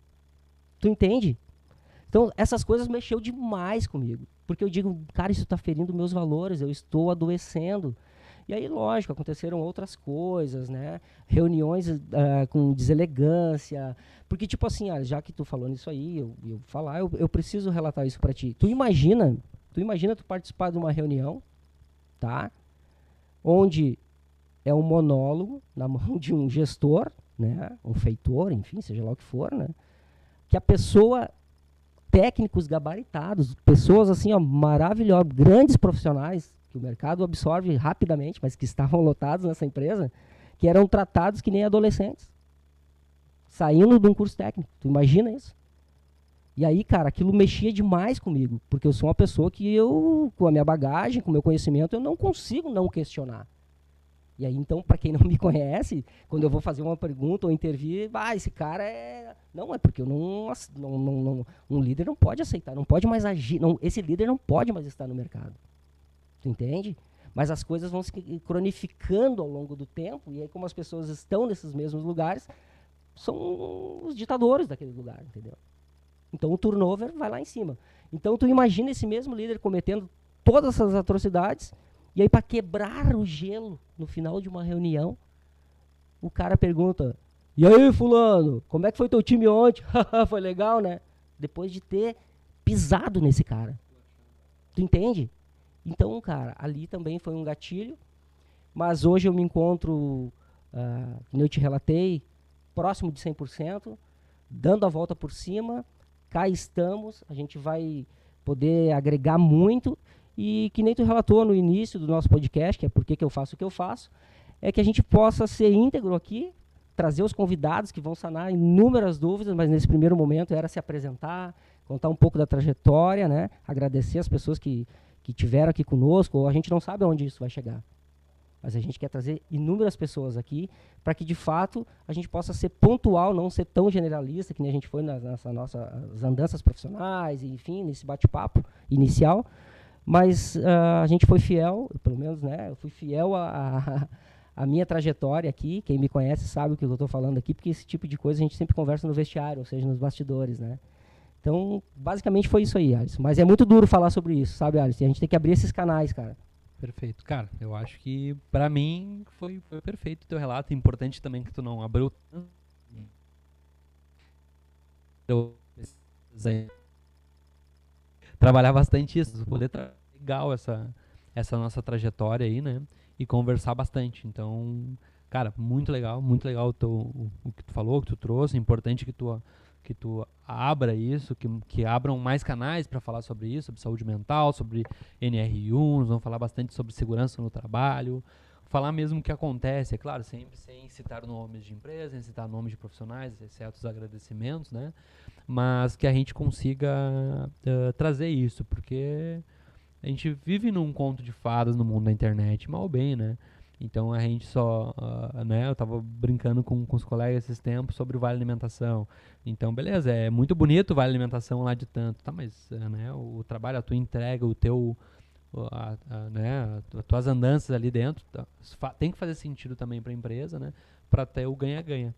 Tu entende? Então, essas coisas mexeu demais comigo. Porque eu digo, cara, isso está ferindo meus valores, eu estou adoecendo. E aí, lógico, aconteceram outras coisas, né? Reuniões com deselegância. Porque, tipo assim, já que tu falou nisso aí, eu preciso relatar isso para ti. Tu imagina tu participar de uma reunião, tá? Onde é um monólogo na mão de um gestor, né? Um feitor, enfim, seja lá o que for, né? Que a pessoa, técnicos gabaritados, pessoas assim, ó, maravilhosas, grandes profissionais, que o mercado absorve rapidamente, mas que estavam lotados nessa empresa, que eram tratados que nem adolescentes, saindo de um curso técnico. Tu imagina isso? E aí, cara, aquilo mexia demais comigo, porque eu sou uma pessoa que eu, com a minha bagagem, com o meu conhecimento, eu não consigo não questionar. E aí, então, para quem não me conhece, quando eu vou fazer uma pergunta ou intervir, esse cara é... Não, é porque eu um líder não pode aceitar, não pode mais agir, esse líder não pode mais estar no mercado. Tu entende? Mas as coisas vão se cronificando ao longo do tempo, e aí como as pessoas estão nesses mesmos lugares, são os ditadores daquele lugar, entendeu? Então o turnover vai lá em cima. Então tu imagina esse mesmo líder cometendo todas essas atrocidades, e aí para quebrar o gelo no final de uma reunião, o cara pergunta: e aí, fulano, como é que foi teu time ontem? Foi legal, né? Depois de ter pisado nesse cara. Tu entende? Então, cara, ali também foi um gatilho, mas hoje eu me encontro, como eu te relatei, próximo de 100%, dando a volta por cima, cá estamos, a gente vai poder agregar muito, e que nem tu relatou no início do nosso podcast, que é por que eu faço o que eu faço, é que a gente possa ser íntegro aqui, trazer os convidados que vão sanar inúmeras dúvidas, mas nesse primeiro momento era se apresentar, contar um pouco da trajetória, né? Agradecer as pessoas que tiveram aqui conosco. A gente não sabe aonde isso vai chegar, mas a gente quer trazer inúmeras pessoas aqui para que, de fato, a gente possa ser pontual, não ser tão generalista, que nem a gente foi nas nossas andanças profissionais, enfim, nesse bate-papo inicial, mas a gente foi fiel, pelo menos, né? Eu fui fiel a minha trajetória aqui. Quem me conhece sabe o que eu estou falando aqui, porque esse tipo de coisa a gente sempre conversa no vestiário, ou seja, nos bastidores, né? Então, basicamente foi isso aí, Alisson. Mas é muito duro falar sobre isso, sabe, Alisson? E a gente tem que abrir esses canais, cara. Perfeito. Cara, eu acho que pra mim foi perfeito o teu relato. É importante também que tu não abriu trabalhar bastante isso, poder legal essa nossa trajetória aí, né? E conversar bastante. Então, cara, muito legal o que tu falou, o que tu trouxe. É importante que tu abra isso, que abram mais canais para falar sobre isso, sobre saúde mental, sobre NR1, nós vamos falar bastante sobre segurança no trabalho, falar mesmo o que acontece, é claro, sempre sem citar nomes de empresas, sem citar nomes de profissionais, exceto os agradecimentos, né? Mas que a gente consiga trazer isso, porque a gente vive num conto de fadas no mundo da internet, mal ou bem, né? Então a gente só, né, eu tava brincando com os colegas esses tempos sobre o Vale Alimentação. Então, beleza, é muito bonito o Vale Alimentação lá de tanto, tá, mas né, o trabalho, a tua entrega, o teu, né, as tuas andanças ali dentro, tem que fazer sentido também para a empresa, né, para ter o ganha-ganha.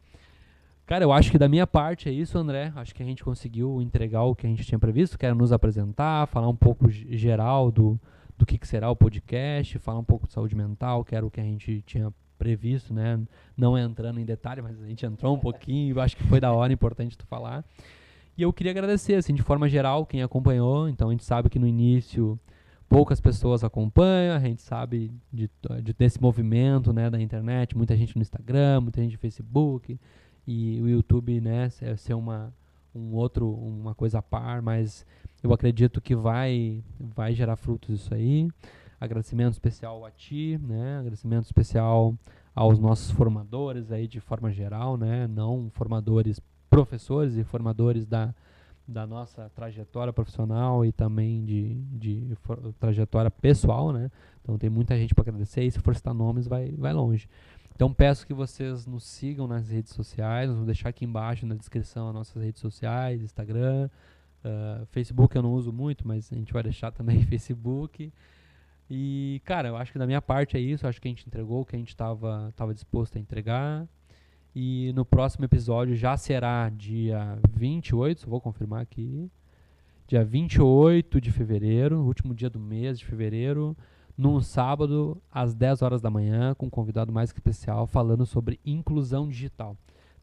Cara, eu acho que da minha parte é isso, André. Acho que a gente conseguiu entregar o que a gente tinha previsto. Quero nos apresentar, falar um pouco geral do que será o podcast, falar um pouco de saúde mental, que era o que a gente tinha previsto, né? Não entrando em detalhe, mas a gente entrou um pouquinho, acho que foi da hora, importante tu falar. E eu queria agradecer, assim, de forma geral, quem acompanhou. Então a gente sabe que no início poucas pessoas acompanham, a gente sabe desse movimento, né, da internet, muita gente no Instagram, muita gente no Facebook, e o YouTube, né, ser uma coisa a par, mas eu acredito que vai gerar frutos isso aí. Agradecimento especial a ti, né? Agradecimento especial aos nossos formadores aí de forma geral, né? Não formadores professores e formadores da nossa trajetória profissional e também de trajetória pessoal, né? Então tem muita gente para agradecer e se for citar nomes vai longe. Então peço que vocês nos sigam nas redes sociais, nós vamos deixar aqui embaixo na descrição as nossas redes sociais, Instagram, Facebook eu não uso muito, mas a gente vai deixar também Facebook. E, cara, eu acho que da minha parte é isso, eu acho que a gente entregou o que a gente estava disposto a entregar. E no próximo episódio já será dia 28, só vou confirmar aqui, dia 28 de fevereiro, último dia do mês de fevereiro, num sábado, às 10 horas da manhã, com um convidado mais especial, falando sobre inclusão digital.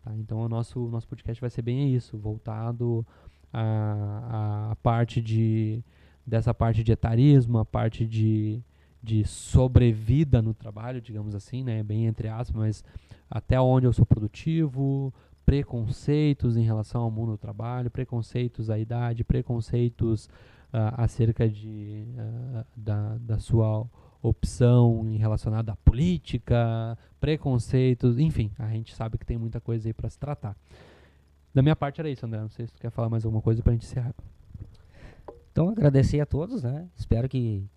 Tá? Então, o nosso podcast vai ser bem isso, voltado a parte dessa parte de etarismo, a parte de sobrevida no trabalho, digamos assim, né? Bem entre aspas, mas até onde eu sou produtivo, preconceitos em relação ao mundo do trabalho, preconceitos à idade, preconceitos acerca da sua opção relacionada à política, preconceitos, enfim, a gente sabe que tem muita coisa aí para se tratar. Da minha parte era isso, André. Não sei se tu quer falar mais alguma coisa pra gente encerrar. Então, agradecer a todos, né? Espero que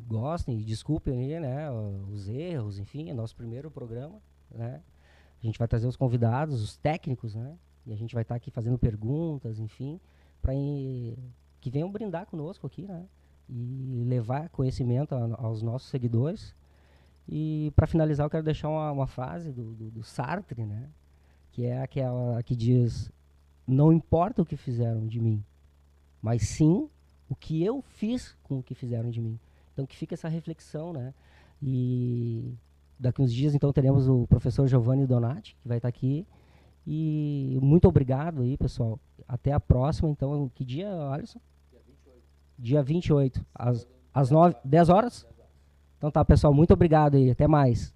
gostem e desculpem aí, né? Os erros, enfim, é nosso primeiro programa, né? A gente vai trazer os convidados, os técnicos, né? E a gente vai estar aqui fazendo perguntas, enfim, para que venham brindar conosco aqui, né? E levar conhecimento aos nossos seguidores. E para finalizar, eu quero deixar uma frase do Sartre, né? Que é aquela que diz: não importa o que fizeram de mim, mas sim o que eu fiz com o que fizeram de mim. Então que fica essa reflexão, né? E daqui uns dias, então, teremos o professor Giovanni Donati, que vai estar aqui. E muito obrigado aí, pessoal. Até a próxima. Então, que dia, Alisson? Dia 28. Às 10 horas? Então tá, pessoal. Muito obrigado aí. Até mais.